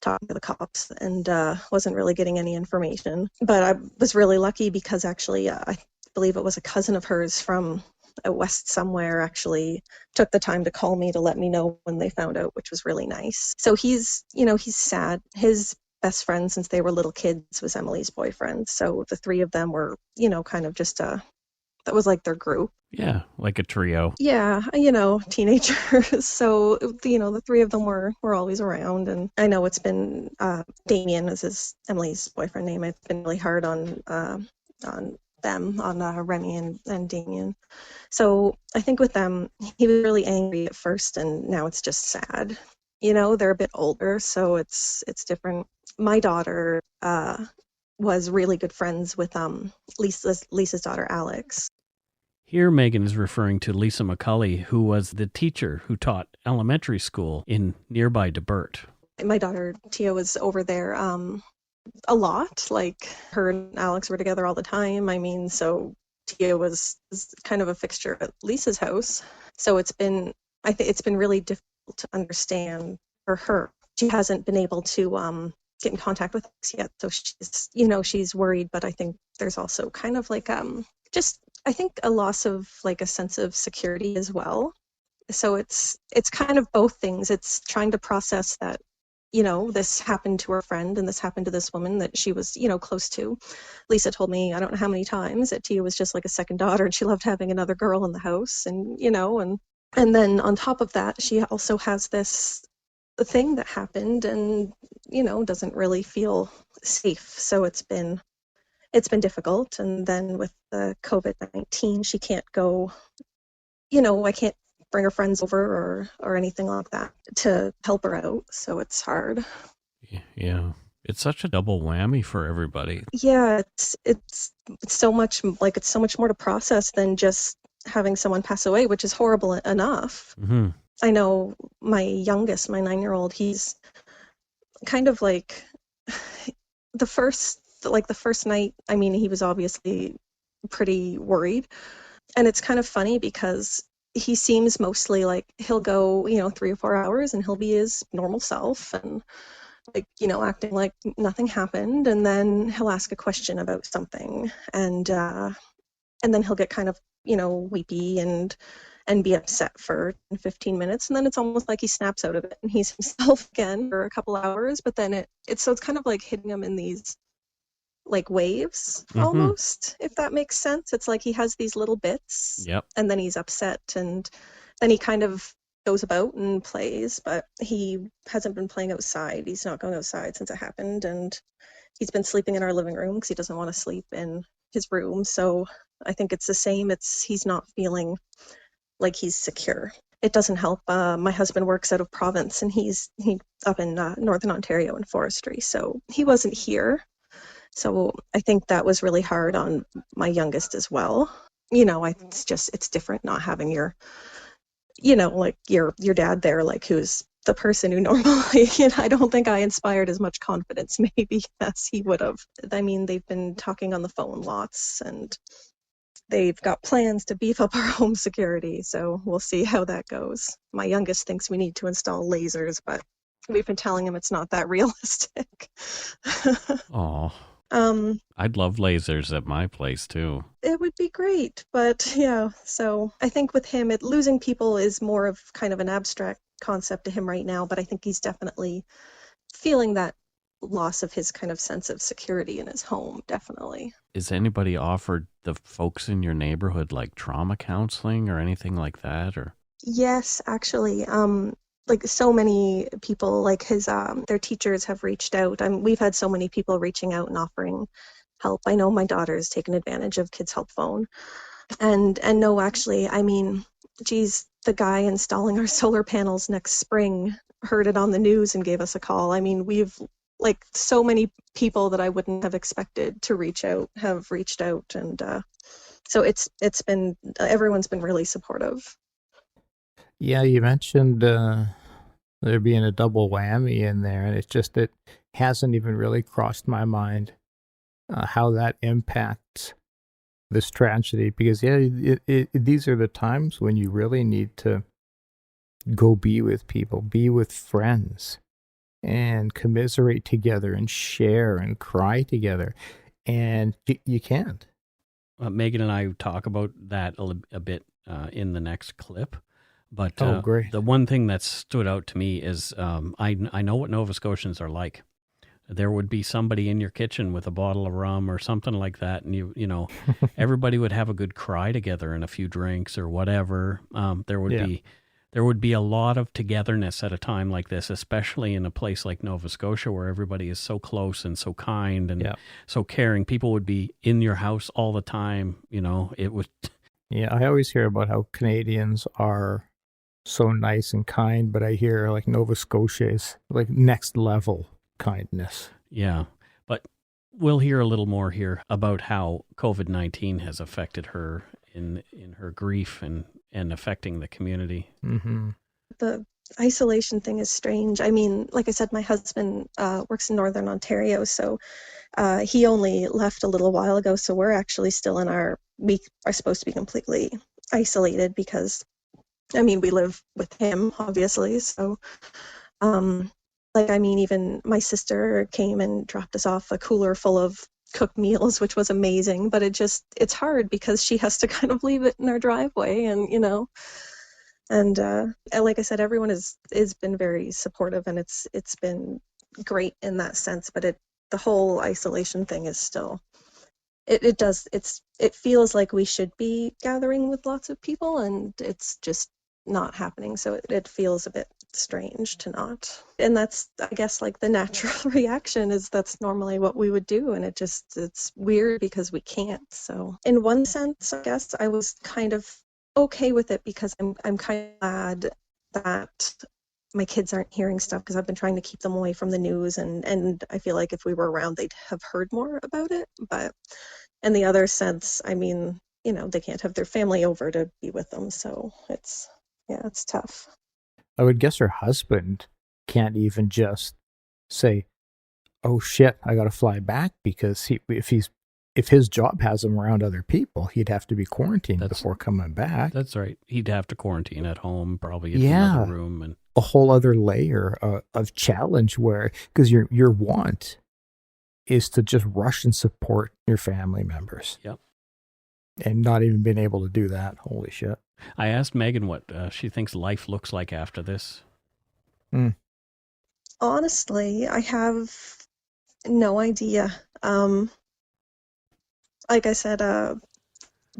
talking to the cops and wasn't really getting any information. But I was really lucky because actually I believe it was a cousin of hers from out west somewhere actually took the time to call me to let me know when they found out, which was really nice. So he's sad. His best friend since they were little kids was Emily's boyfriend. So the three of them were, kind of just that was like their group. Yeah, like a trio. Yeah, teenagers. So, the three of them were always around. And I know it's been, Damien is Emily's boyfriend name. It's been really hard on them, on Remy and Damien. So I think with them, he was really angry at first and now it's just sad. They're a bit older, so it's different. My daughter was really good friends with Lisa's daughter, Alex. Here, Megan is referring to Lisa McCully, who was the teacher who taught elementary school in nearby DeBert. My daughter, Tia, was over there a lot. Like, her and Alex were together all the time. I mean, so Tia was kind of a fixture at Lisa's house. So I think it's been really difficult to understand for her. She hasn't been able to get in contact with us yet. So she's worried, but I think there's also kind of like I think a loss of like a sense of security as well. So it's kind of both things. It's trying to process that, this happened to her friend and this happened to this woman that she was, close to. Lisa told me, I don't know how many times, that Tia was just like a second daughter and she loved having another girl in the house and, and then on top of that, she also has this thing that happened and, doesn't really feel safe. So it's been difficult. And then with the COVID-19, she can't go, I can't bring her friends over or anything like that to help her out. So it's hard. Yeah. It's such a double whammy for everybody. Yeah. It's so much more to process than just having someone pass away, which is horrible enough. Mm-hmm. I know my youngest, my 9-year-old, he's kind of like the first night, I mean, he was obviously pretty worried. And it's kind of funny because he seems mostly like he'll go, 3 or 4 hours and he'll be his normal self and like, acting like nothing happened. And then he'll ask a question about something and then he'll get kind of, weepy and be upset for 15 minutes. And then it's almost like he snaps out of it and he's himself again for a couple hours. But then it's kind of like hitting him in these like waves almost, if that makes sense. It's like he has these little bits. Yep. And then he's upset and then he kind of goes about and plays, but he hasn't been playing outside. He's not going outside since it happened. And he's been sleeping in our living room because he doesn't want to sleep in his room. So I think it's the same. He's not feeling like he's secure. It doesn't help. My husband works out of province and he's up in Northern Ontario in forestry. So he wasn't here. So I think that was really hard on my youngest as well. It's different not having your, like your dad there, like who's the person who normally, I don't think I inspired as much confidence maybe as he would have. I mean, they've been talking on the phone lots and they've got plans to beef up our home security. So we'll see how that goes. My youngest thinks we need to install lasers, but we've been telling him it's not that realistic. Oh. I'd love lasers at my place too. It would be great, but yeah. So I think with him, losing people is more of kind of an abstract concept to him right now. But I think he's definitely feeling that loss of his kind of sense of security in his home. Definitely. Is anybody offered the folks in your neighborhood like trauma counseling or anything like that? Or yes, actually. Like so many people, like their teachers have reached out. We've had so many people reaching out and offering help. I know my daughter's taken advantage of Kids Help Phone. And no, actually, I mean, geez, the guy installing our solar panels next spring heard it on the news and gave us a call. I mean, we've like so many people that I wouldn't have expected to reach out have reached out. And so it's been, everyone's been really supportive. Yeah, you mentioned there being a double whammy in there, and it hasn't even really crossed my mind how that impacts this tragedy. Because these are the times when you really need to go be with people, be with friends, and commiserate together and share and cry together, and you can't. Megan and I talk about that a bit in the next clip. But great. The one thing that stood out to me is I know what Nova Scotians are like. There would be somebody in your kitchen with a bottle of rum or something like that, and you know, everybody would have a good cry together and a few drinks or whatever. There would be a lot of togetherness at a time like this, especially in a place like Nova Scotia where everybody is so close and so kind and so caring. People would be in your house all the time. You know, it would. Yeah, I always hear about how Canadians are so nice and kind, but I hear like Nova Scotia is like next level kindness. Yeah, but we'll hear a little more here about how COVID-19 has affected her in her grief and affecting the community. Mm-hmm. The isolation thing is strange. I mean, like I said, my husband works in Northern Ontario, so he only left a little while ago, so we're actually still we are supposed to be completely isolated because I mean, we live with him, obviously. So, even my sister came and dropped us off a cooler full of cooked meals, which was amazing. But it's hard because she has to kind of leave it in our driveway, and you know. And like I said, everyone has been very supportive, and it's been great in that sense. But the whole isolation thing is still. It feels like we should be gathering with lots of people, and it's just not happening. So it feels a bit strange to not. And that's, I guess, like the natural reaction is that's normally what we would do. And it's weird because we can't. So in one sense, I guess I was kind of okay with it because I'm kind of glad that my kids aren't hearing stuff because I've been trying to keep them away from the news. And I feel like if we were around, they'd have heard more about it. But in the other sense, I mean, you know, they can't have their family over to be with them. So it's tough. I would guess her husband can't even just say, "Oh shit, I got to fly back," because if his job has him around other people, he'd have to be quarantined before coming back. That's right. He'd have to quarantine at home, probably in another room, and a whole other layer of challenge where because your want is to just rush and support your family members. Yep. And not even being able to do that. Holy shit. I asked Megan what she thinks life looks like after this. Honestly, I have no idea. Like I said,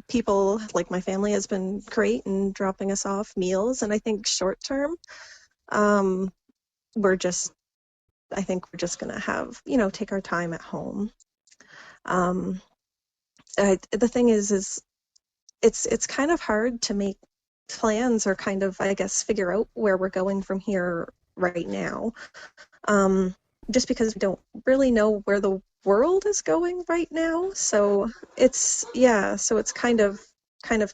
people like my family has been great in dropping us off meals. And I think short term, we're just going to have, you know, take our time at home. The thing is it's kind of hard to make plans or kind of, I guess, figure out where we're going from here right now. Just because we don't really know where the world is going right now. So it's kind of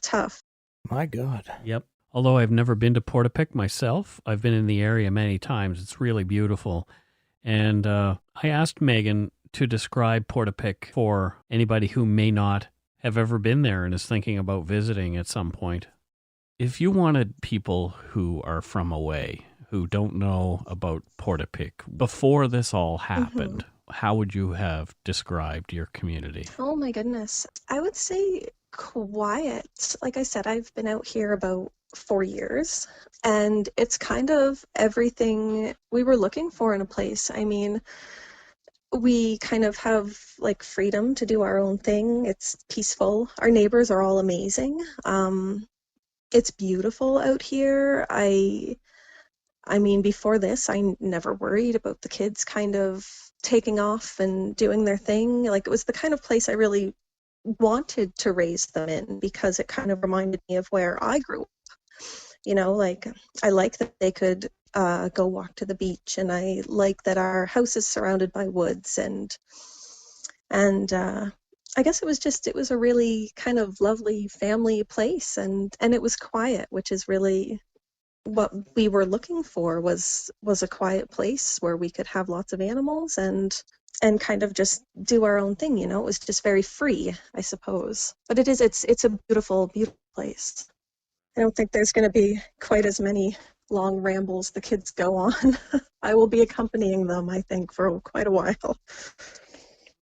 tough. My God. Yep. Although I've never been to Portapique myself, I've been in the area many times. It's really beautiful. And I asked Megan to describe Portapique for anybody who may not have ever been there and is thinking about visiting at some point. If you wanted people who are from away, who don't know about Portapique, before this all happened, how would you have described your community? Oh my goodness. I would say quiet. Like I said, I've been out here about 4 years, and it's kind of everything we were looking for in a place. I mean, we kind of have like freedom to do our own thing. It's peaceful. Our neighbors are all amazing. It's beautiful out here. I mean, before this, I never worried about the kids kind of taking off and doing their thing. Like, it was the kind of place I really wanted to raise them in because it kind of reminded me of where I grew up. You know, like, I like that they could go walk to the beach, and I like that our house is surrounded by woods, and I guess it was a really kind of lovely family place, and it was quiet, which is really what we were looking for was a quiet place where we could have lots of animals and kind of just do our own thing, It was just very free, I suppose. But it's a beautiful, beautiful place. I don't think there's going to be quite as many long rambles the kids go on. I will be accompanying them, I think, for quite a while.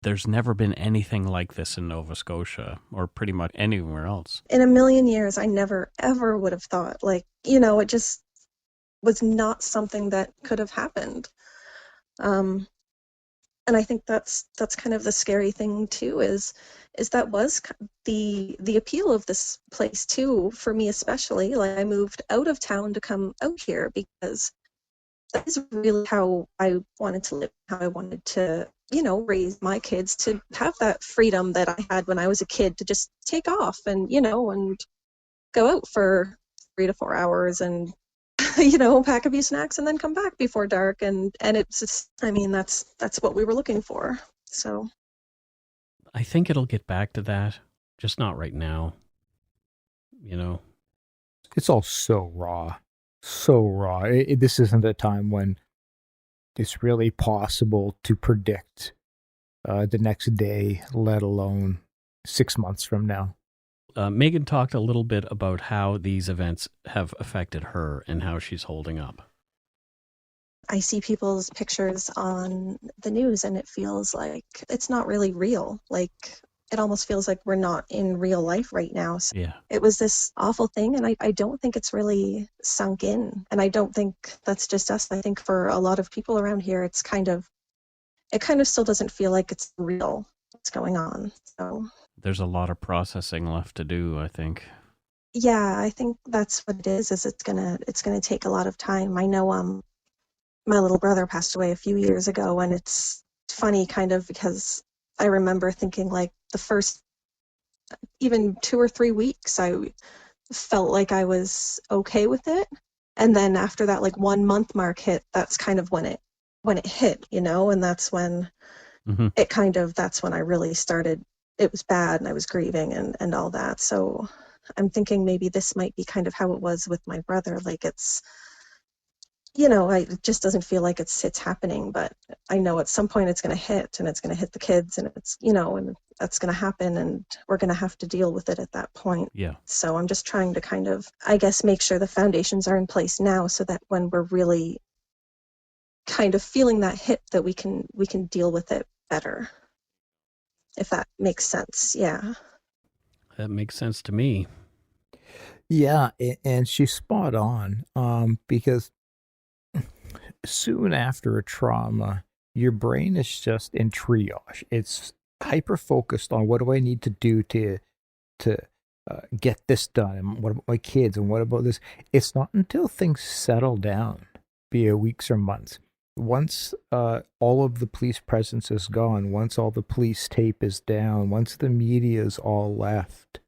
There's never been anything like this in Nova Scotia or pretty much anywhere else. In a million years, I never, ever would have thought, it just was not something that could have happened. And I think that's kind of the scary thing too, is that was the appeal of this place too, for me especially. Like, I moved out of town to come out here because that is really how I wanted to live, how I wanted to, raise my kids, to have that freedom that I had when I was a kid, to just take off and, and go out for 3 to 4 hours and, pack a few snacks and then come back before dark. And it's just, that's what we were looking for. So I think it'll get back to that, just not right now. It's all so raw. So raw. This isn't a time when it's really possible to predict the next day, let alone 6 months from now. Megan talked a little bit about how these events have affected her and how she's holding up. I see people's pictures on the news and it feels like it's not really real. Like, it almost feels like we're not in real life right now. So yeah. It was this awful thing, and I don't think it's really sunk in. And I don't think that's just us. I think for a lot of people around here, it kind of still doesn't feel like it's real what's going on. So there's a lot of processing left to do, I think. Yeah, I think that's what it is it's gonna take a lot of time. I know my little brother passed away a few years ago, and it's funny kind of because I remember thinking, like, the first even 2 or 3 weeks, I felt like I was okay with it. And then after that, like, 1 month mark hit, that's kind of when it hit, and that's when that's when I really started. It was bad and I was grieving and all that. So I'm thinking maybe this might be kind of how it was with my brother. Like, it's, it just doesn't feel like it's happening, but I know at some point it's going to hit, and it's going to hit the kids, and it's, and that's going to happen, and we're going to have to deal with it at that point. Yeah. So I'm just trying to kind of, I guess, make sure the foundations are in place now so that when we're really kind of feeling that hit, that we can deal with it better. If that makes sense. Yeah. That makes sense to me. Yeah. And she's spot on, because soon after a trauma, your brain is just in triage. It's hyper focused on, what do I need to do to get this done, and what about my kids, and what about this. It's not until things settle down, be it weeks or months, once all of the police presence is gone, once all the police tape is down, once the media is all left,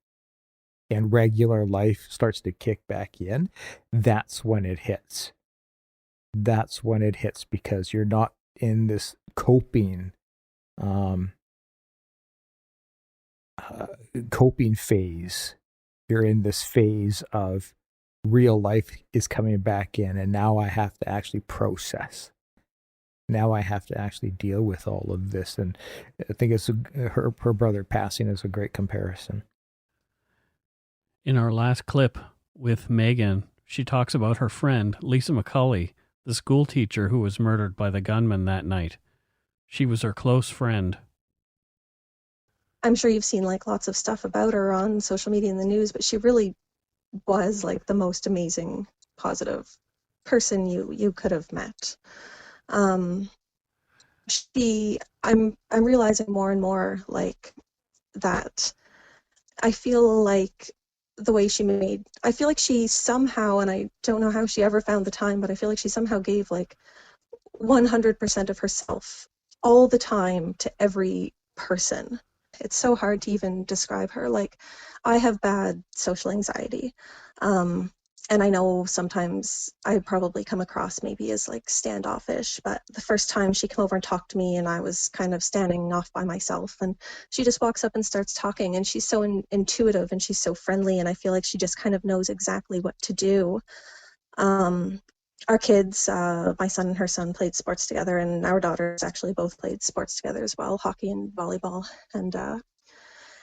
and regular life starts to kick back in, that's when it hits. That's when it hits, because you're not in this coping phase. You're in this phase of real life is coming back in, and now I have to actually process. Now I have to actually deal with all of this. And I think it's her brother passing is a great comparison. In our last clip with Megan, she talks about her friend, Lisa McCully, the school teacher who was murdered by the gunman that night. She was her close friend. I'm sure you've seen like lots of stuff about her on social media and the news, but she really was like the most amazing, positive person you could have met. I'm realizing more and more like that. I feel like the way I feel like she somehow, and I don't know how she ever found the time, but I feel like she somehow gave like 100% of herself all the time to every person. It's so hard to even describe her. Like, I have bad social anxiety. And I know sometimes I probably come across maybe as like standoffish, but the first time she came over and talked to me and I was kind of standing off by myself, and she just walks up and starts talking, and she's so intuitive and she's so friendly, and I feel like she just kind of knows exactly what to do. Our kids, my son and her son played sports together, and our daughters actually both played sports together as well, hockey and volleyball.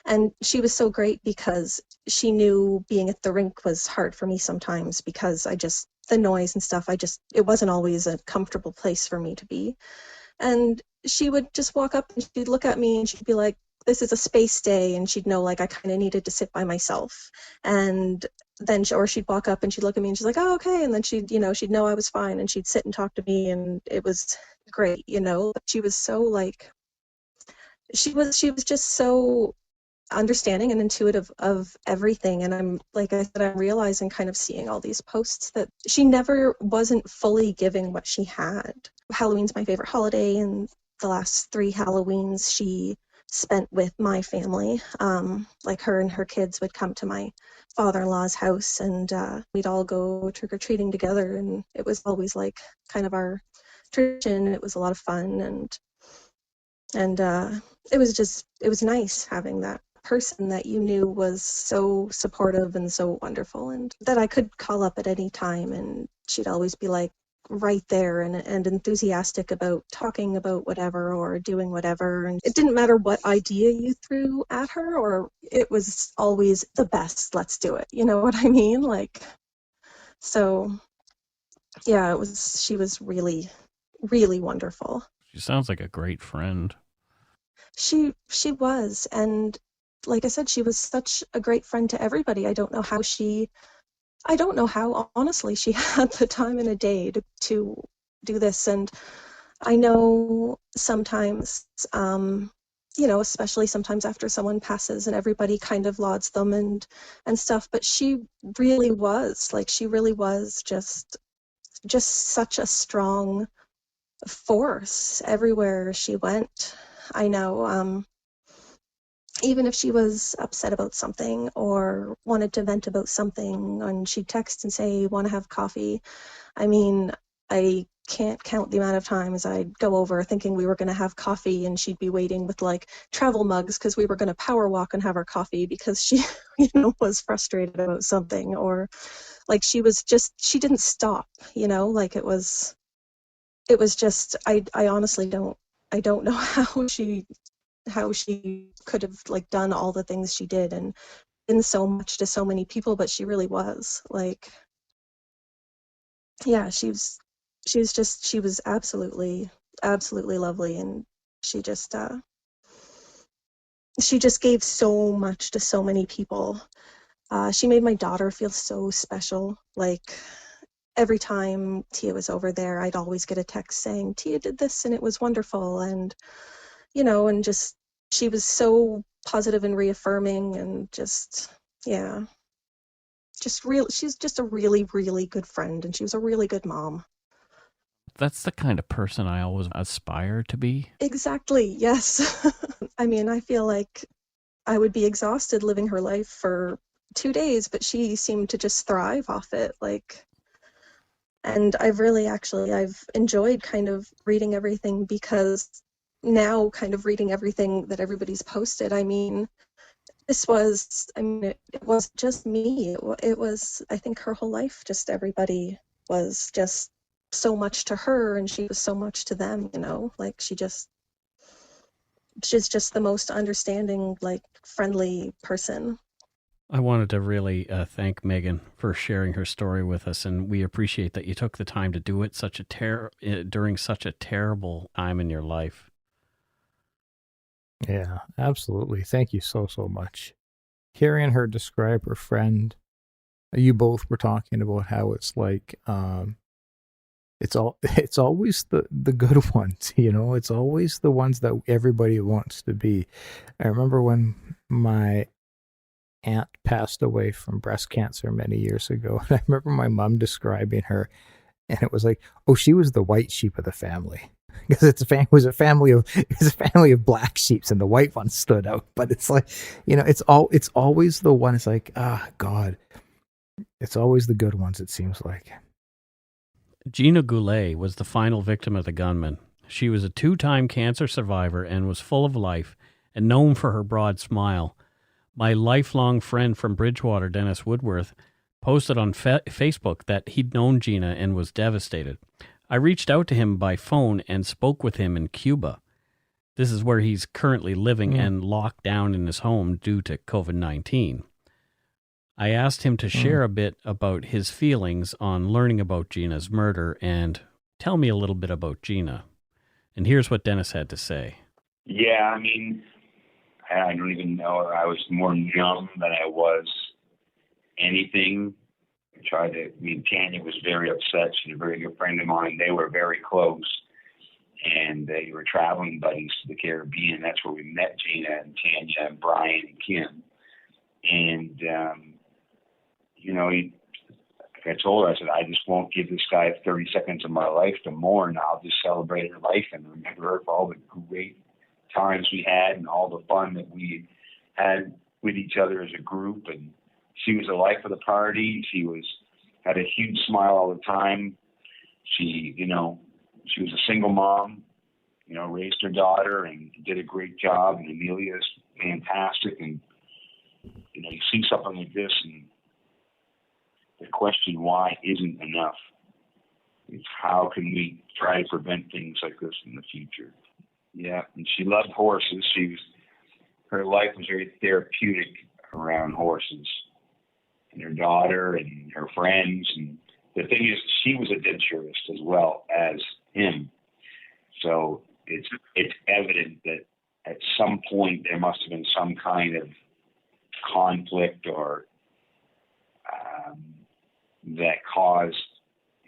And she was so great because she knew being at the rink was hard for me sometimes because the noise and stuff, it wasn't always a comfortable place for me to be. And she would just walk up and she'd look at me and she'd be like, this is a space day. And she'd know like I kind of needed to sit by myself. And then she'd walk up and she'd look at me and she's like, oh, okay. And then she'd know I was fine and she'd sit and talk to me and it was great, She was so like, she was just so understanding and intuitive of everything. And I'm realizing kind of seeing all these posts that she never wasn't fully giving what she had. Halloween's my favorite holiday, and the last 3 Halloweens she spent with my family. Like her and her kids would come to my father-in-law's house and we'd all go trick-or-treating together, and it was always like kind of our tradition. It was a lot of fun, and it was nice having that person that you knew was so supportive and so wonderful, and that I could call up at any time and she'd always be like right there and enthusiastic about talking about whatever or doing whatever. And it didn't matter what idea you threw at her, or it was always the best, let's do it. You know what I mean? Like, so yeah, she was really, really wonderful. She sounds like a great friend. She was, and like I said, she was such a great friend to everybody. I don't know how honestly she had the time in a day to do this. And I know sometimes, especially sometimes after someone passes and everybody kind of lauds them and stuff, but she really was just such a strong force everywhere she went. I know, even if she was upset about something or wanted to vent about something, and she'd text and say, want to have coffee? I mean, I can't count the amount of times I'd go over thinking we were going to have coffee and she'd be waiting with like travel mugs because we were going to power walk and have our coffee because she, was frustrated about something, or like she didn't stop, like it was just, I honestly I don't know how she could have like done all the things she did and been so much to so many people, but she really was like, yeah, she was absolutely lovely, and she just gave so much to so many people. She made my daughter feel so special. Like every time Tia was over there, I'd always get a text saying Tia did this and it was wonderful, and and just, she was so positive and reaffirming, and just, yeah, she's just a really, really good friend, and she was a really good mom. That's the kind of person I always aspire to be. Exactly, yes. I mean, I feel like I would be exhausted living her life for 2 days, but she seemed to just thrive off it, like. And I've enjoyed kind of reading everything, because now kind of reading everything that everybody's posted, I mean, it wasn't just me. It was, I think, her whole life, just everybody was just so much to her and she was so much to them, like she's just the most understanding, like friendly person. I wanted to really thank Megan for sharing her story with us, and we appreciate that you took the time to do it during such a terrible time in your life. Yeah, absolutely. Thank you so much. Hearing her describe her friend, you both were talking about how it's like, it's always the good ones, it's always the ones that everybody wants to be. I remember when my aunt passed away from breast cancer many years ago, and I remember my mom describing her, and it was like, oh, she was the white sheep of the family. Because it was a family of black sheep, and the white one stood out. But it's like, it's always the one. It's like, God, it's always the good ones. It seems like. Gina Goulet was the final victim of the gunman. She was a 2-time cancer survivor and was full of life and known for her broad smile. My lifelong friend from Bridgewater, Dennis Woodworth, posted on Facebook that he'd known Gina and was devastated. I reached out to him by phone and spoke with him in Cuba. This is where he's currently living and locked down in his home due to COVID-19. I asked him to share a bit about his feelings on learning about Gina's murder and tell me a little bit about Gina. And here's what Dennis had to say. Yeah, I mean, I don't even know. I was more numb than I was anything. Tanya was very upset. She's a very good friend of mine. They were very close. And they were traveling buddies to the Caribbean. That's where we met Gina and Tanya and Brian and Kim. And, I told her, I said, I just won't give this guy 30 seconds of my life to mourn. I'll just celebrate her life and remember her for all the great times we had and all the fun that we had with each other as a group. And she was the life of the party. She had a huge smile all the time. She was a single mom, raised her daughter and did a great job. And Amelia's fantastic. And, you see something like this and the question why isn't enough. It's how can we try to prevent things like this in the future? Yeah, and she loved horses. Her life was very therapeutic around horses. And her daughter and her friends. And the thing is, she was adventurist as well as him. So it's evident that at some point there must have been some kind of conflict or that caused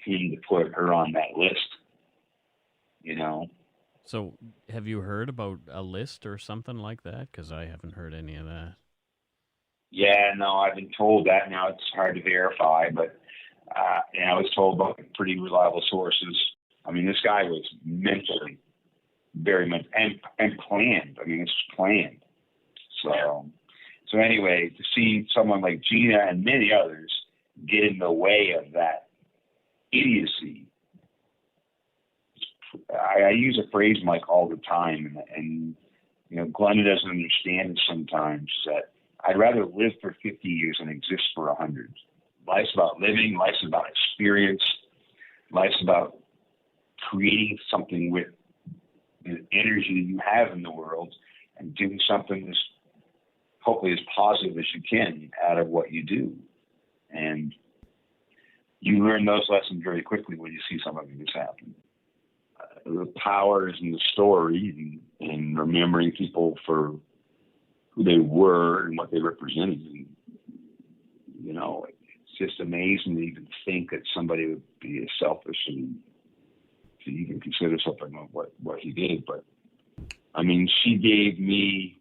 him to put her on that list, So have you heard about a list or something like that? Because I haven't heard any of that. Yeah, no, I've been told that. Now it's hard to verify, but I was told by pretty reliable sources. I mean, this guy was mentally very much and planned. I mean, it's planned. So anyway, to see someone like Gina and many others get in the way of that idiocy. I use a phrase, Mike, all the time, and Glenda doesn't understand it sometimes, that I'd rather live for 50 years than exist for 100. Life's about living. Life's about experience. Life's about creating something with the energy that you have in the world and doing something as hopefully as positive as you can out of what you do. And you learn those lessons very quickly when you see something like this happen. The power is in the story and remembering people for who they were and what they represented. And, it's just amazing to even think that somebody would be as selfish and to even consider something like what he did. But, I mean, she gave me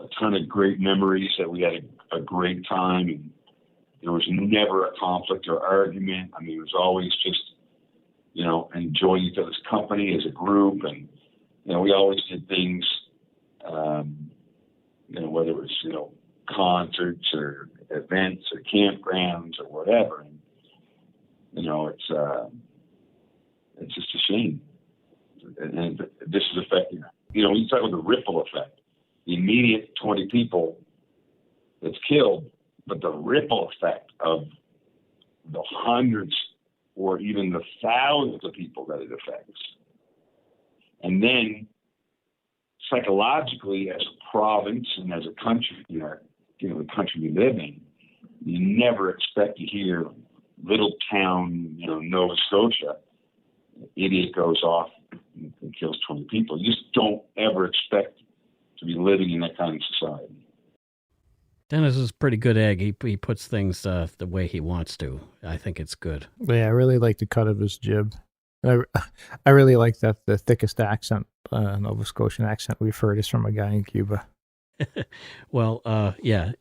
a ton of great memories that we had a great time, and there was never a conflict or argument. I mean, it was always just, enjoying each other's company as a group. And, we always did things, whether it was, concerts or events or campgrounds or whatever. And, it's just a shame. And this is affecting, you talk about the ripple effect, the immediate 20 people that's killed, but the ripple effect of the hundreds or even the thousands of people that it affects. And then psychologically, as a province and as a country, the country we live in, you never expect to hear little town, Nova Scotia, an idiot goes off and kills 20 people. You just don't ever expect to be living in that kind of society. Dennis is a pretty good egg. He puts things the way he wants to. I think it's good. Yeah, I really like the cut of his jib. I really like that the thickest accent, Nova Scotian accent we've heard is from a guy in Cuba. Well, yeah.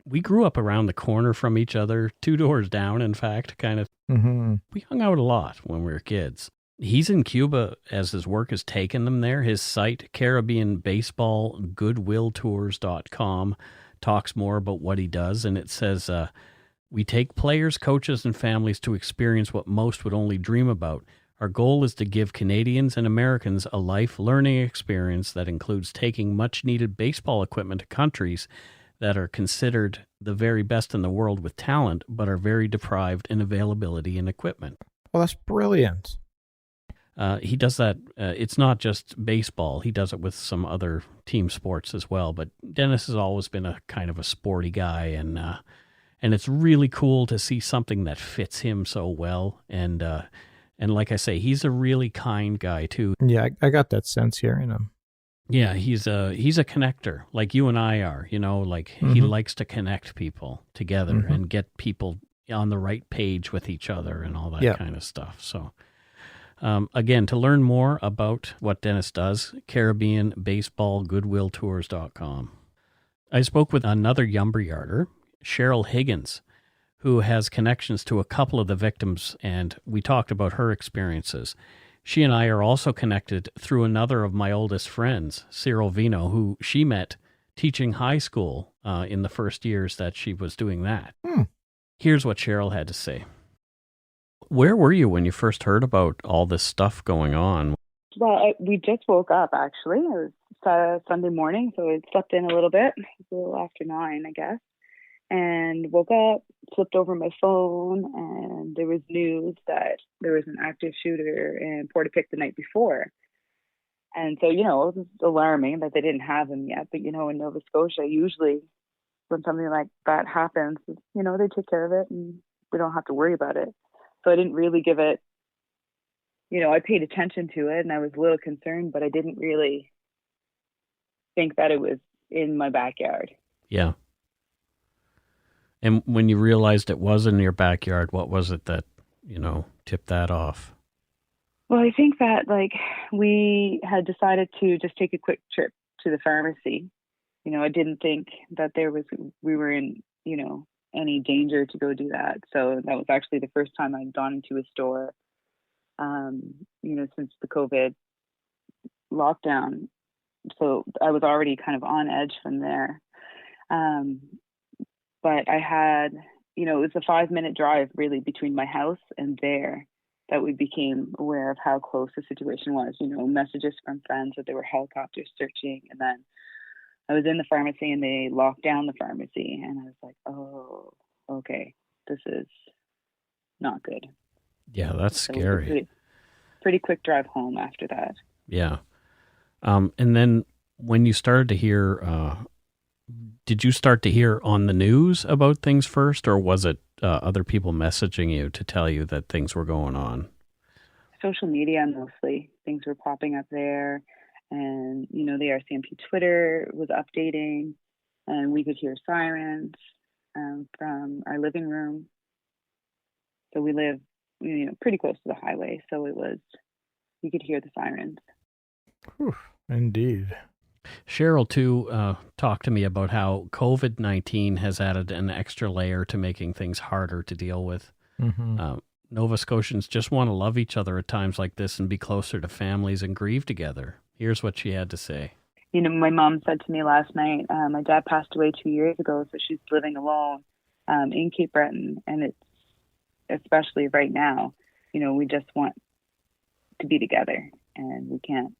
We grew up around the corner from each other, 2 doors down, in fact, kind of. Mm-hmm. We hung out a lot when we were kids. He's in Cuba as his work has taken them there. His site, Caribbean Baseball Goodwilltours.com, talks more about what he does, and it says, we take players, coaches, and families to experience what most would only dream about. Our goal is to give Canadians and Americans a life learning experience that includes taking much-needed baseball equipment to countries that are considered the very best in the world with talent, but are very deprived in availability and equipment. Well, that's brilliant. He does that. It's not just baseball. He does it with some other team sports as well. But Dennis has always been a kind of a sporty guy, and it's really cool to see something that fits him so well. And like I say, he's a really kind guy too. Yeah, I got that sense hearing him. Yeah, he's a connector, like you and I are. He likes to connect people together and get people on the right page with each other and all that kind of stuff. So. Again, to learn more about what Dennis does, CaribbeanBaseballGoodwillTours.com. I spoke with another lumberyarder, Cheryl Higgins, who has connections to a couple of the victims, and we talked about her experiences. She and I are also connected through another of my oldest friends, Cyril Vino, who she met teaching high school in the first years that she was doing that. Here's what Cheryl had to say. Where were you when you first heard about all this stuff going on? Well, we just woke up, actually. It was Sunday morning, so I slept in a little bit. It was a little after 9, I guess. And woke up, flipped over my phone, and there was news that there was an active shooter in Portapique the night before. And so, it was alarming that they didn't have him yet. But, in Nova Scotia, usually when something like that happens, they take care of it and we don't have to worry about it. So I didn't really give it, I paid attention to it and I was a little concerned, but I didn't really think that it was in my backyard. Yeah. And when you realized it was in your backyard, what was it that, tipped that off? Well, I think that we had decided to just take a quick trip to the pharmacy. I didn't think that we were in, any danger to go do that. So that was actually the first time I'd gone into a store, since the COVID lockdown. So I was already kind of on edge from there. But I had, it was a 5-minute drive really between my house and there that we became aware of how close the situation was, messages from friends that there were helicopters searching. And then I was in the pharmacy and they locked down the pharmacy and I was like, oh, okay, this is not good. Yeah, that's scary. Pretty quick drive home after that. Yeah. And then when you started to hear, did you start to hear on the news about things first, or was it other people messaging you to tell you that things were going on? Social media mostly. Things were popping up there. And, the RCMP Twitter was updating, and we could hear sirens from our living room. So we live, pretty close to the highway. So you could hear the sirens. Whew, indeed. Cheryl, too, talked to me about how COVID-19 has added an extra layer to making things harder to deal with. Nova Scotians just want to love each other at times like this and be closer to families and grieve together. Here's what she had to say. My mom said to me last night, my dad passed away 2 years ago, so she's living alone in Cape Breton. And it's, especially right now, we just want to be together, and we can't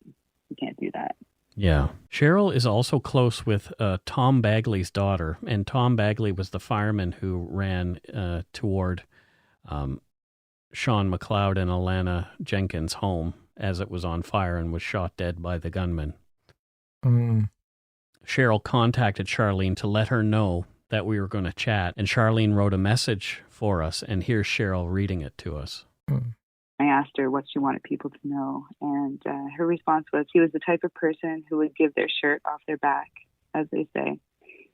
do that. Yeah. Cheryl is also close with Tom Bagley's daughter, and Tom Bagley was the fireman who ran toward Sean McLeod and Alanna Jenkins' home as it was on fire and was shot dead by the gunman. Cheryl contacted Charlene to let her know that we were going to chat, and Charlene wrote a message for us, and here's Cheryl reading it to us. I asked her what she wanted people to know, and her response was, he was the type of person who would give their shirt off their back, as they say.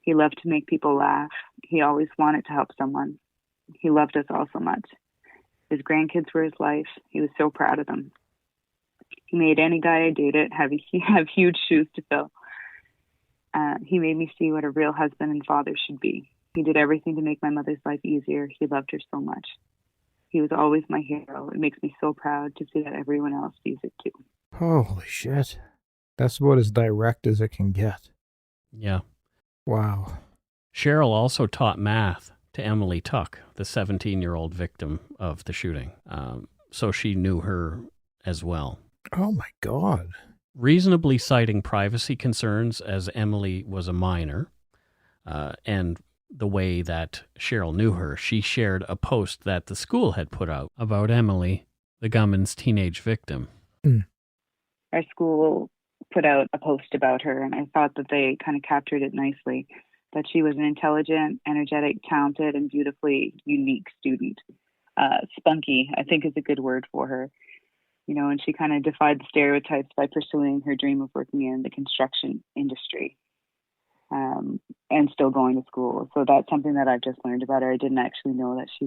He loved to make people laugh. He always wanted to help someone. He loved us all so much. His grandkids were his life. He was so proud of them. He made any guy I dated have huge shoes to fill. He made me see what a real husband and father should be. He did everything to make my mother's life easier. He loved her so much. He was always my hero. It makes me so proud to see that everyone else sees it too. Holy shit. That's about as direct as it can get. Yeah. Wow. Cheryl also taught math to Emily Tuck, the 17-year-old victim of the shooting. So she knew her as well. Oh my God. Reasonably citing privacy concerns as Emily was a minor, and the way that Cheryl knew her, she shared a post that the school had put out about Emily, the gunman's teenage victim. Our school put out a post about her, and I thought that they kind of captured it nicely, that she was an intelligent, energetic, talented, and beautifully unique student. Spunky, I think, is a good word for her. You know, and she kind of defied the stereotypes by pursuing her dream of working in the construction industry, and still going to school. So that's something that I've just learned about her. I didn't actually know that she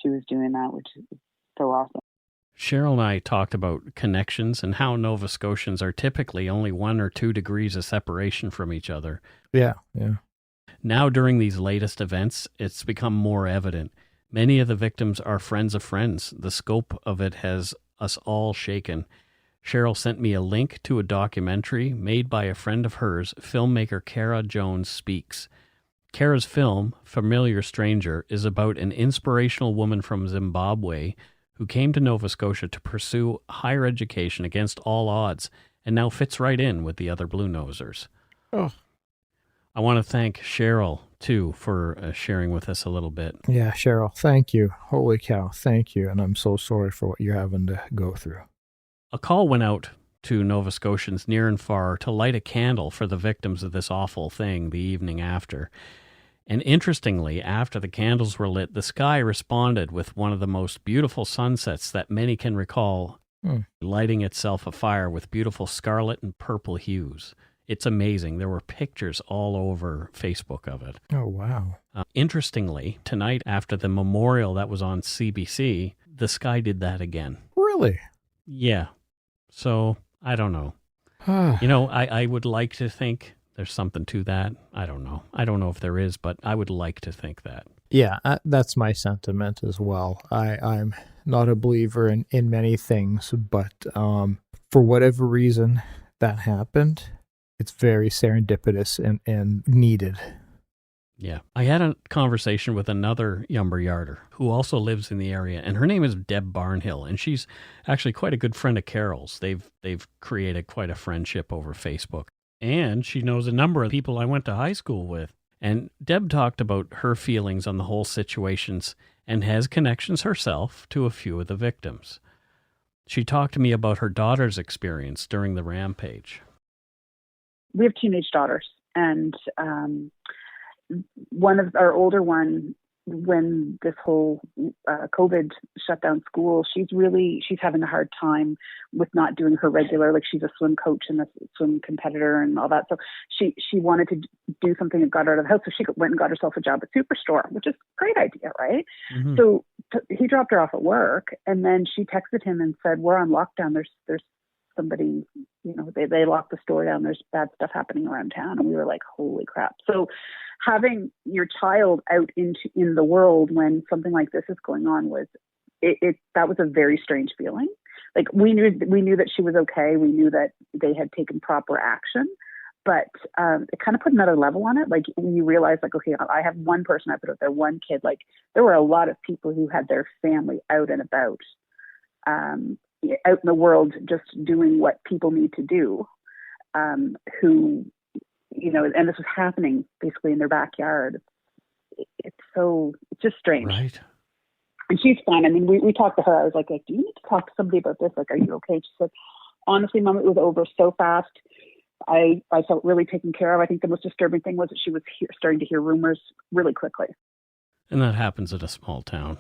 was doing that, which is so awesome. Cheryl and I talked about connections and how Nova Scotians are typically only 1 or 2 degrees of separation from each other. Yeah. Now, during these latest events, it's become more evident. Many of the victims are friends of friends. The scope of it has us all shaken. Cheryl sent me a link to a documentary made by a friend of hers, filmmaker Kara Jones Speaks. Kara's film, Familiar Stranger, is about an inspirational woman from Zimbabwe who came to Nova Scotia to pursue higher education against all odds and now fits right in with the other Bluenosers. Oh. I want to thank Cheryl, too, for sharing with us a little bit. Yeah, Cheryl, thank you. Holy cow, thank you. And I'm so sorry for what you're having to go through. A call went out to Nova Scotians near and far to light a candle for the victims of this awful thing the evening after. And interestingly, after the candles were lit, the sky responded with one of the most beautiful sunsets that many can recall, lighting itself afire with beautiful scarlet and purple hues. It's amazing. There were pictures all over Facebook of it. Oh, wow. Interestingly, tonight after the memorial that was on CBC, the sky did that again. Really? Yeah. So, I don't know. You know, I would like to think there's something to that. I don't know. I don't know if there is, but I would like to think that. Yeah, that's my sentiment as well. I'm not a believer in many things, but for whatever reason that happened, it's very serendipitous and needed. Yeah. I had a conversation with another Yumber Yarder who also lives in the area, and her name is Deb Barnhill, and she's actually quite a good friend of Carol's. They've created quite a friendship over Facebook. And she knows a number of people I went to high school with. And Deb talked about her feelings on the whole situations and has connections herself to a few of the victims. She talked to me about her daughter's experience during the rampage. We have teenage daughters, and one of our older one, when this whole COVID shut down school, she's having a hard time with not doing her regular, like she's a swim coach and a swim competitor and all that. So she wanted to do something that got her out of the house. So she went and got herself a job at Superstore, which is a great idea, right? Mm-hmm. So he dropped her off at work, and then she texted him and said, "We're on lockdown. There's somebody, you know, they locked the store down. There's bad stuff happening around town." And we were like, holy crap. So having your child out in the world when something like this is going on that was a very strange feeling. Like we knew that she was okay. We knew that they had taken proper action, but it kind of put another level on it. Like you realize, like, okay, I have one person I put out there, one kid. Like there were a lot of people who had their family out and about, out in the world, just doing what people need to do, who, you know, and this was happening basically in their backyard. It's just strange. Right. And she's fine. I mean, we talked to her. I was like, do you need to talk to somebody about this? Like, are you okay? She said, honestly, Mom, it was over so fast. I felt really taken care of. I think the most disturbing thing was that she was starting to hear rumors really quickly. And that happens at a small town.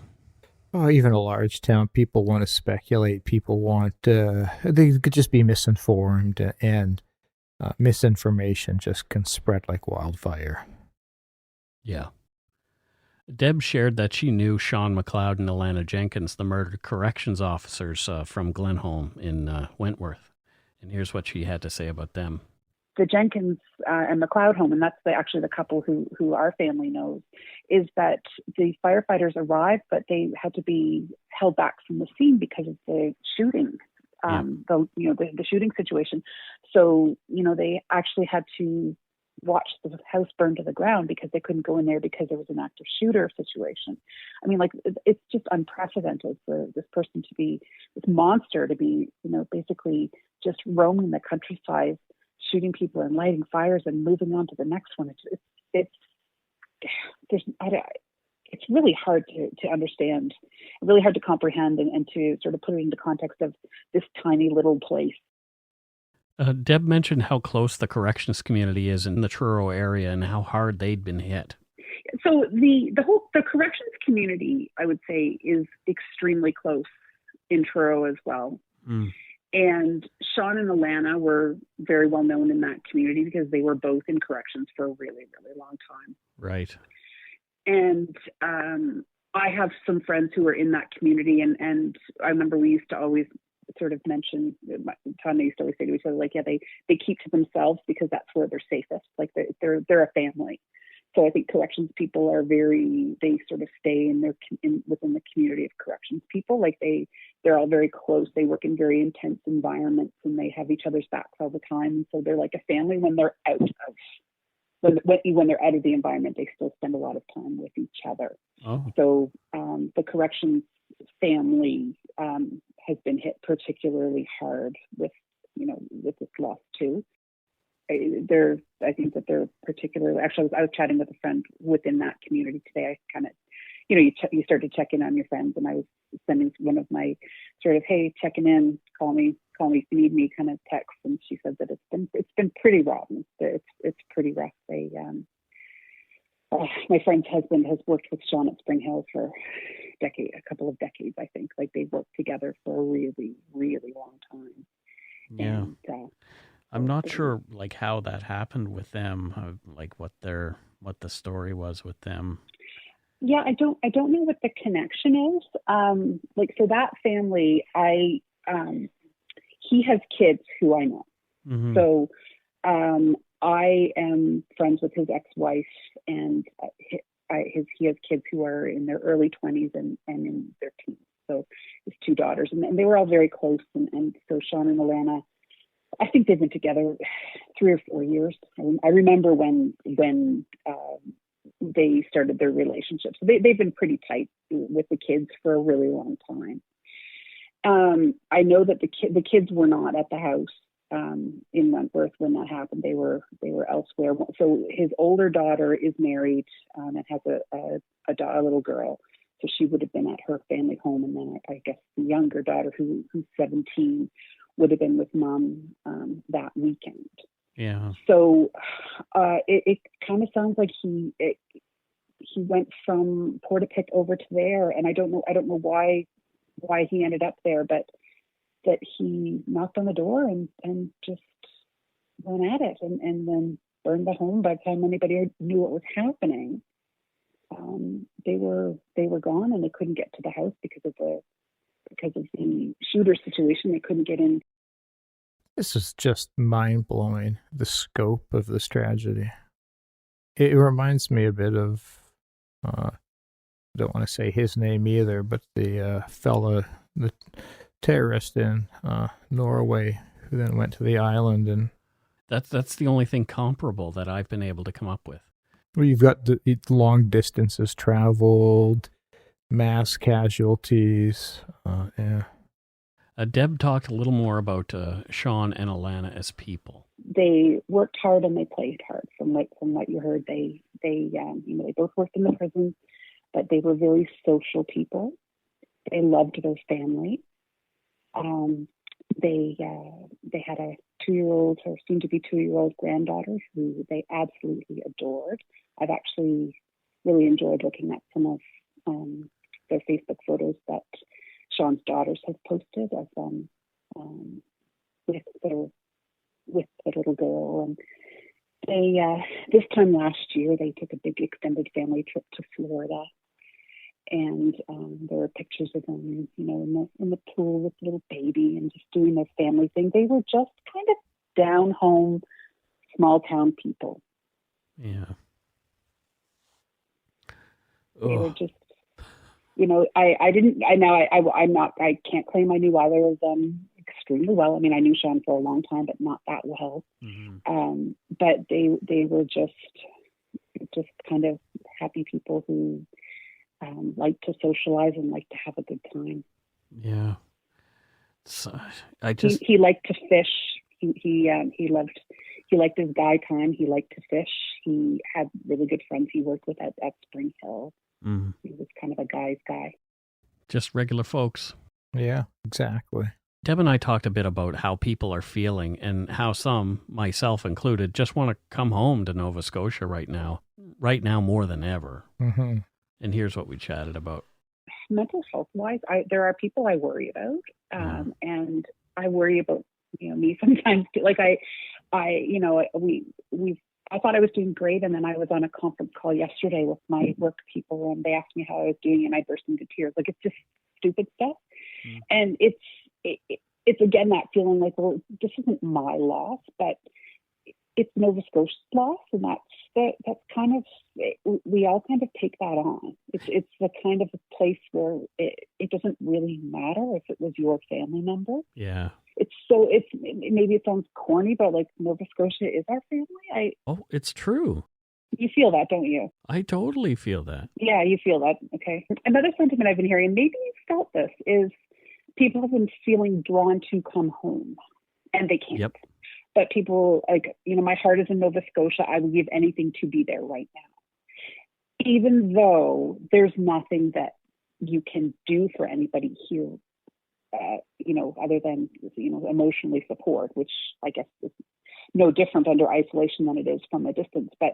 Oh, even a large town, people want to speculate. People want, they could just be misinformed, and misinformation just can spread like wildfire. Yeah. Deb shared that she knew Sean McLeod and Alanna Jenkins, the murdered corrections officers from Glenholm in Wentworth. And here's what she had to say about them. The Jenkins and McLeod home, and that's actually the couple who our family knows, is that the firefighters arrived, but they had to be held back from the scene because of the shooting, the shooting situation. So, you know, they actually had to watch the house burn to the ground because they couldn't go in there because there was an active shooter situation. I mean, like, it's just unprecedented for this person to be, this monster to be, you know, basically just roaming the countryside, shooting people and lighting fires and moving on to the next one. It's it's really hard to understand, really hard to comprehend, and to sort of put it into context of this tiny little place. Deb mentioned how close the corrections community is in the Truro area and how hard they'd been hit. So the corrections community, I would say, is extremely close in Truro as well. Mm. And Sean and Alanna were very well known in that community because they were both in corrections for a really, really long time. Right. And I have some friends who are in that community, and I remember we used to always sort of mention, Tanya used to always say to each other, like, yeah, they keep to themselves because that's where they're safest. Like they're a family. So I think corrections people are they sort of stay within the community of corrections people. Like they're all very close. They work in very intense environments and they have each other's backs all the time. And so they're like a family when they're out of when they're out of the environment. They still spend a lot of time with each other. Oh. So the corrections family has been hit particularly hard with this loss too. I think that they're particularly, actually I was chatting with a friend within that community today. I kind of, you start to check in on your friends, and I was sending one of my sort of, hey, checking in, call me if you need me kind of text. And she said that it's been pretty rotten. It's pretty rough. My friend's husband has worked with Sean at Spring Hill for a couple of decades, I think. Like they've worked together for a really, really long time. Yeah. And, I'm not sure like how that happened with them, like what the story was with them. Yeah, I don't know what the connection is. So that family, he has kids who I know. Mm-hmm. So I am friends with his ex-wife, and he has kids who are in their early 20s and in their teens. So his two daughters, and they were all very close. And so Sean and Alanna, I think they've been together 3 or 4 years. I remember when they started their relationship. So they've been pretty tight with the kids for a really long time. I know that the kids were not at the house in Wentworth when that happened. They were elsewhere. So his older daughter is married and has a little girl. So she would have been at her family home, and then I guess the younger daughter, who's 17. Would have been with mom that weekend. Yeah. So it kind of sounds like he went from Portapique over to there, and I don't know why he ended up there, but that he knocked on the door and just went at it, and then burned the home. By the time anybody knew what was happening, they were gone, and they couldn't get to the house because of the shooter situation. They couldn't get in. This is just mind-blowing, the scope of this tragedy. It reminds me a bit of, I don't want to say his name either, but the the terrorist in Norway who then went to the island. And that's the only thing comparable that I've been able to come up with. Well, you've got the long distances traveled, mass casualties. Yeah. Deb talked a little more about Sean and Alanna as people. They worked hard and they played hard. From what you heard, they both worked in the prison, but they were very social people. They loved their family. They had a 2-year-old or soon to be 2-year-old granddaughter who they absolutely adored. I've actually really enjoyed looking at some of their Facebook photos that Sean's daughters have posted of with the little girl. And they this time last year they took a big extended family trip to Florida, and there were pictures of them, in the pool with the little baby and just doing their family thing. They were just kind of down home, small town people. Yeah. They were just. I can't claim I knew either of them extremely well. I mean, I knew Sean for a long time, but not that well. Mm-hmm. But they were just kind of happy people who like to socialize and like to have a good time. Yeah. He liked to fish. He He liked his guy time. He liked to fish. He had really good friends he worked with at Spring Hill. Mm. He was kind of a guy's guy. Just regular folks. Yeah, exactly. Deb and I talked a bit about how people are feeling and how some, myself included, just want to come home to Nova Scotia right now more than ever. Mm-hmm. And here's what we chatted about. Mental health-wise, there are people I worry about, and I worry about me sometimes too. Like I thought I was doing great, and then I was on a conference call yesterday with my work people, and they asked me how I was doing, and I burst into tears. Like, it's just stupid stuff, and it's again that feeling like, well, this isn't my loss, but it's Nova Scotia's loss, and that's kind of, we all kind of take that on. It's the kind of a place where it doesn't really matter if it was your family member. Yeah. Maybe it sounds corny, but like Nova Scotia is our family. It's true. You feel that, don't you? I totally feel that. Yeah, you feel that. Okay. Another sentiment I've been hearing, maybe you felt this, is people have been feeling drawn to come home, and they can't. Yep. But people, like, my heart is in Nova Scotia. I would give anything to be there right now. Even though there's nothing that you can do for anybody here, other than, emotionally support, which I guess is no different under isolation than it is from a distance. But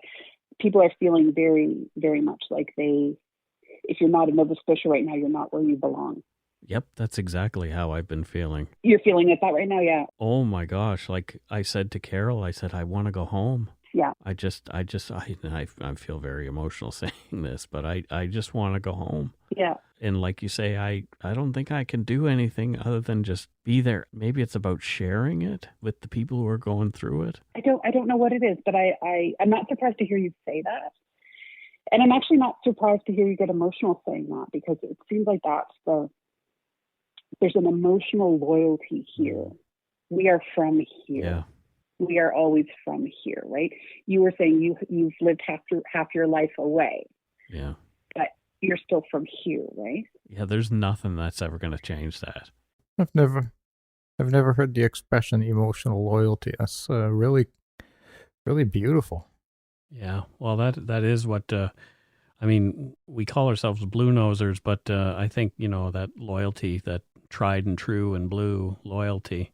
people are feeling very, very much like if you're not in Nova Scotia right now, you're not where you belong. Yep, that's exactly how I've been feeling. You're feeling it that right now, yeah. Oh my gosh, like I said to Carol, I want to go home. Yeah. I feel very emotional saying this, but I just want to go home. Yeah. And like you say, I don't think I can do anything other than just be there. Maybe it's about sharing it with the people who are going through it. I don't know what it is, but I'm not surprised to hear you say that. And I'm actually not surprised to hear you get emotional saying that, because it seems like there's an emotional loyalty here. We are from here. Yeah. We are always from here, right? You were saying you've lived half your life away. Yeah. But you're still from here, right? Yeah, there's nothing that's ever going to change that. I've never heard the expression emotional loyalty. That's really, really beautiful. Yeah, well, that is what, we call ourselves Bluenosers, but I think, that loyalty, that tried and true and blue loyalty.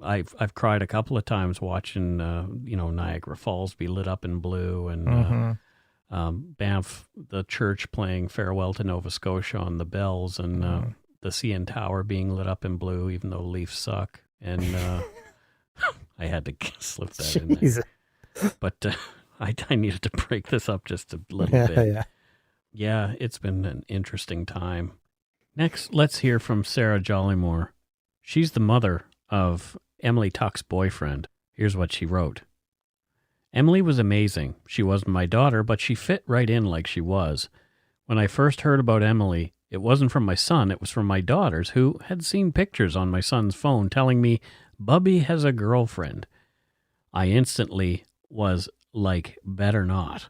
I've cried a couple of times watching, Niagara Falls be lit up in blue, and Banff, the church playing Farewell to Nova Scotia on the bells, and the CN Tower being lit up in blue, even though Leafs suck. And I had to slip that in there. But I needed to break this up just a little bit. Yeah, it's been an interesting time. Next, let's hear from Sarah Jollymore. She's the mother of Emily Tuck's boyfriend. Here's what she wrote. Emily was amazing. She wasn't my daughter, but she fit right in like she was. When I first heard about Emily, it wasn't from my son, it was from my daughters, who had seen pictures on my son's phone telling me, Bubby has a girlfriend. I instantly was like, better not.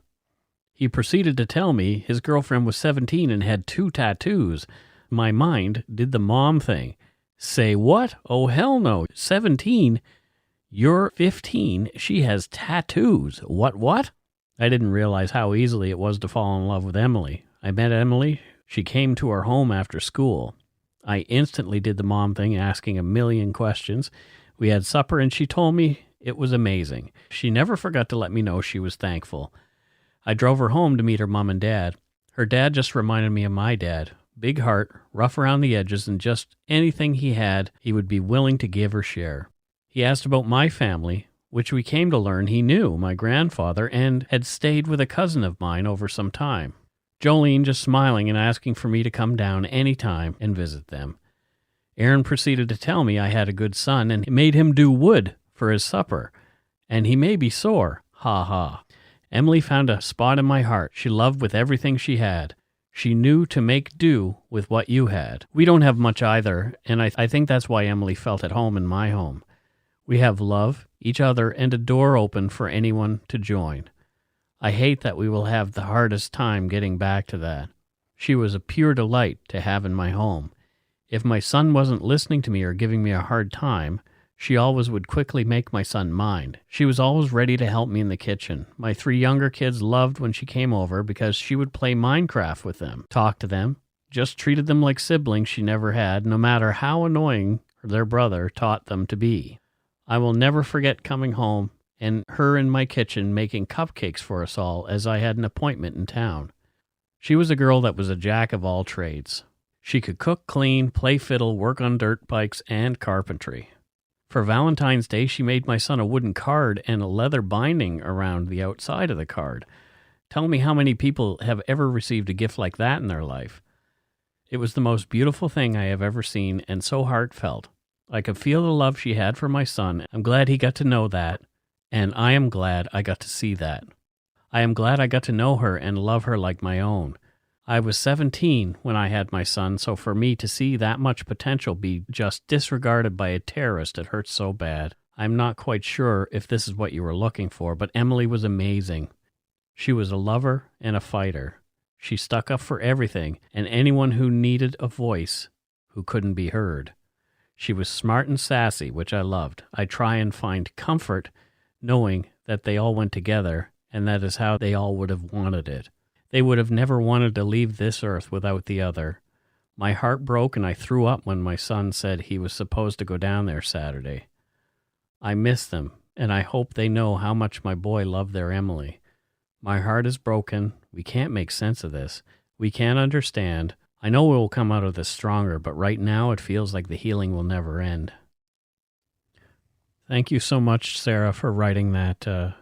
He proceeded to tell me his girlfriend was 17 and had 2 tattoos. My mind did the mom thing. Say what? Oh, hell no. 17? You're 15. She has tattoos. What? I didn't realize how easily it was to fall in love with Emily. I met Emily. She came to our home after school. I instantly did the mom thing, asking a million questions. We had supper and she told me it was amazing. She never forgot to let me know she was thankful. I drove her home to meet her mom and dad. Her dad just reminded me of my dad. Big heart, rough around the edges, and just anything he had, he would be willing to give or share. He asked about my family, which we came to learn he knew, my grandfather, and had stayed with a cousin of mine over some time. Jolene just smiling and asking for me to come down any time and visit them. Aaron proceeded to tell me I had a good son and made him do wood for his supper. And he may be sore. Ha ha. Emily found a spot in my heart she loved with everything she had. She knew to make do with what you had. We don't have much either, and I think that's why Emily felt at home in my home. We have love, each other, and a door open for anyone to join. I hate that we will have the hardest time getting back to that. She was a pure delight to have in my home. If my son wasn't listening to me or giving me a hard time, She always would quickly make my son mind. She was always ready to help me in the kitchen. My 3 younger kids loved when she came over because she would play Minecraft with them, talk to them, just treated them like siblings she never had, no matter how annoying their brother taught them to be. I will never forget coming home and her in my kitchen making cupcakes for us all as I had an appointment in town. She was a girl that was a jack of all trades. She could cook, clean, play fiddle, work on dirt bikes, and carpentry. For Valentine's Day, she made my son a wooden card and a leather binding around the outside of the card. Tell me how many people have ever received a gift like that in their life. It was the most beautiful thing I have ever seen and so heartfelt. I could feel the love she had for my son. I'm glad he got to know that, and I am glad I got to see that. I am glad I got to know her and love her like my own. I was 17 when I had my son, so for me to see that much potential be just disregarded by a terrorist, it hurts so bad. I'm not quite sure if this is what you were looking for, but Emily was amazing. She was a lover and a fighter. She stuck up for everything and anyone who needed a voice who couldn't be heard. She was smart and sassy, which I loved. I try and find comfort knowing that they all went together, and that is how they all would have wanted it. They would have never wanted to leave this earth without the other. My heart broke and I threw up when my son said he was supposed to go down there Saturday. I miss them, and I hope they know how much my boy loved their Emily. My heart is broken. We can't make sense of this. We can't understand. I know we will come out of this stronger, but right now it feels like the healing will never end. Thank you so much, Sarah, for writing that.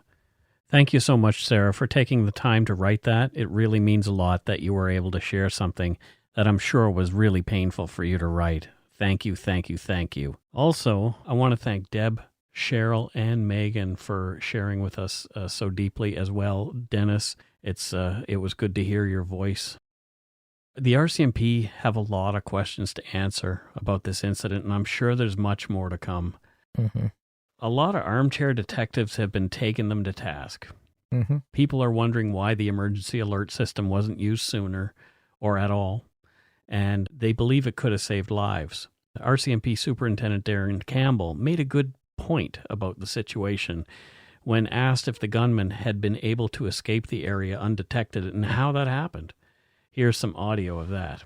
Thank you so much, Sarah, for taking the time to write that. It really means a lot that you were able to share something that I'm sure was really painful for you to write. Thank you, thank you, thank you. Also, I want to thank Deb, Cheryl, and Megan for sharing with us so deeply as well. Dennis, it was good to hear your voice. The RCMP have a lot of questions to answer about this incident, and I'm sure there's much more to come. Mm-hmm. A lot of armchair detectives have been taking them to task. Mm-hmm. People are wondering why the emergency alert system wasn't used sooner or at all, and they believe it could have saved lives. RCMP Superintendent Darren Campbell made a good point about the situation when asked if the gunman had been able to escape the area undetected and how that happened. Here's some audio of that.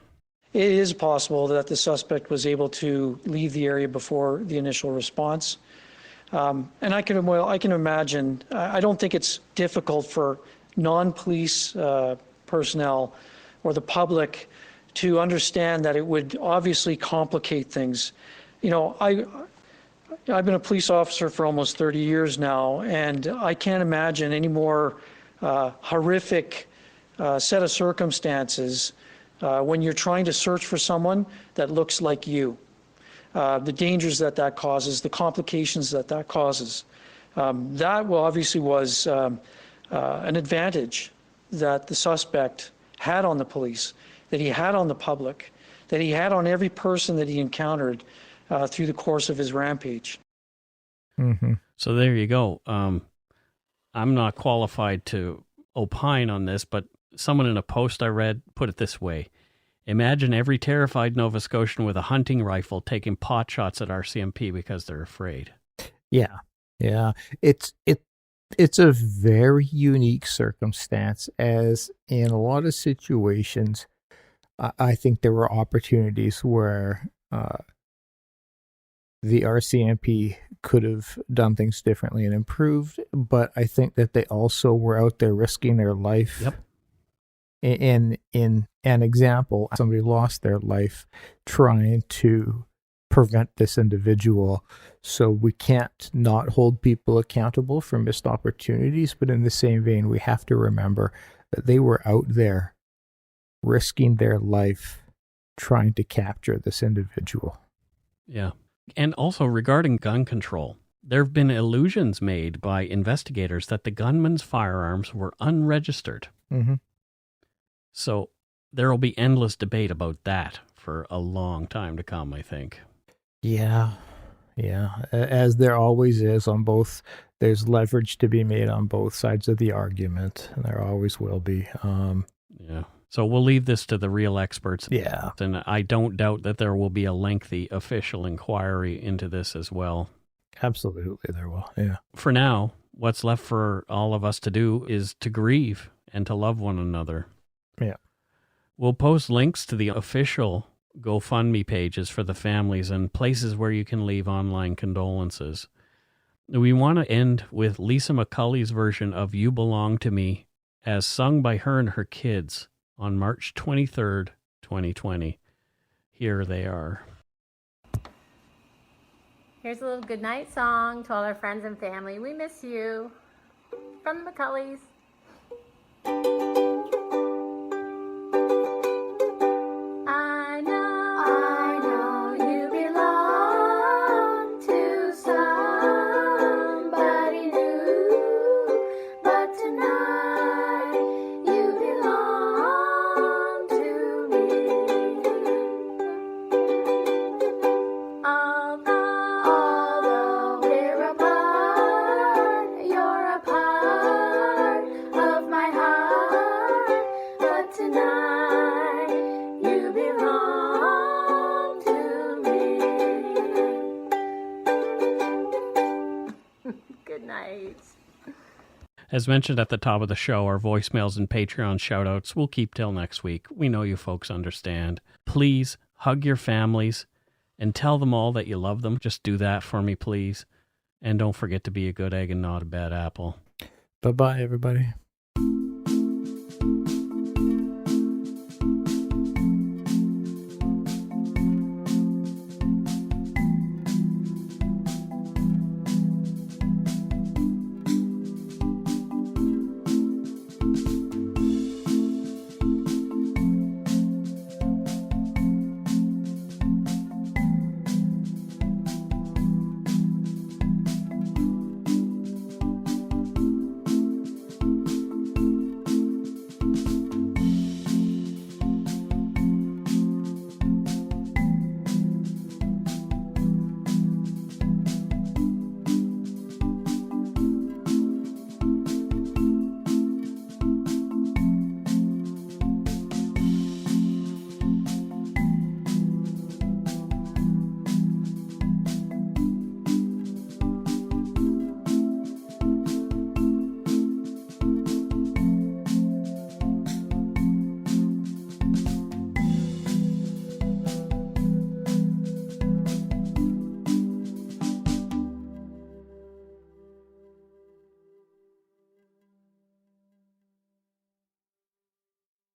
It is possible that the suspect was able to leave the area before the initial response. And I can imagine, I don't think it's difficult for non-police personnel or the public to understand that it would obviously complicate things. You know, I've been a police officer for almost 30 years now, and I can't imagine any more horrific set of circumstances when you're trying to search for someone that looks like you. The dangers that causes, the complications that causes. That obviously was an advantage that the suspect had on the police, that he had on the public, that he had on every person that he encountered through the course of his rampage. Mm-hmm. So there you go. I'm not qualified to opine on this, but someone in a post I read put it this way. Imagine every terrified Nova Scotian with a hunting rifle taking pot shots at RCMP because they're afraid. Yeah. It's a very unique circumstance, as in a lot of situations, I think there were opportunities where the RCMP could have done things differently and improved, but I think that they also were out there risking their life. Yep. In an example, somebody lost their life trying to prevent this individual. So we can't not hold people accountable for missed opportunities, but in the same vein, we have to remember that they were out there risking their life trying to capture this individual. Yeah. And also regarding gun control, there have been illusions made by investigators that the gunman's firearms were unregistered. Mm-hmm. So there will be endless debate about that for a long time to come, I think. Yeah. As there always is on both, there's leverage to be made on both sides of the argument, and there always will be. Yeah. So we'll leave this to the real experts. Yeah. And I don't doubt that there will be a lengthy official inquiry into this as well. Absolutely, there will. Yeah. For now, what's left for all of us to do is to grieve and to love one another. Yeah. We'll post links to the official GoFundMe pages for the families and places where you can leave online condolences. We want to end with Lisa McCully's version of You Belong to Me, as sung by her and her kids on March 23rd, 2020. Here they are. Here's a little goodnight song to all our friends and family. We miss you. From the McCullys. I know you belong to somebody new, but tonight you belong to me. Although we're apart, you're a part of my heart, but tonight you belong to me. Good night. As mentioned at the top of the show, our voicemails and Patreon shoutouts will keep till next week. We know you folks understand. Please hug your families and tell them all that you love them. Just do that for me, please. And don't forget to be a good egg and not a bad apple. Bye-bye, everybody.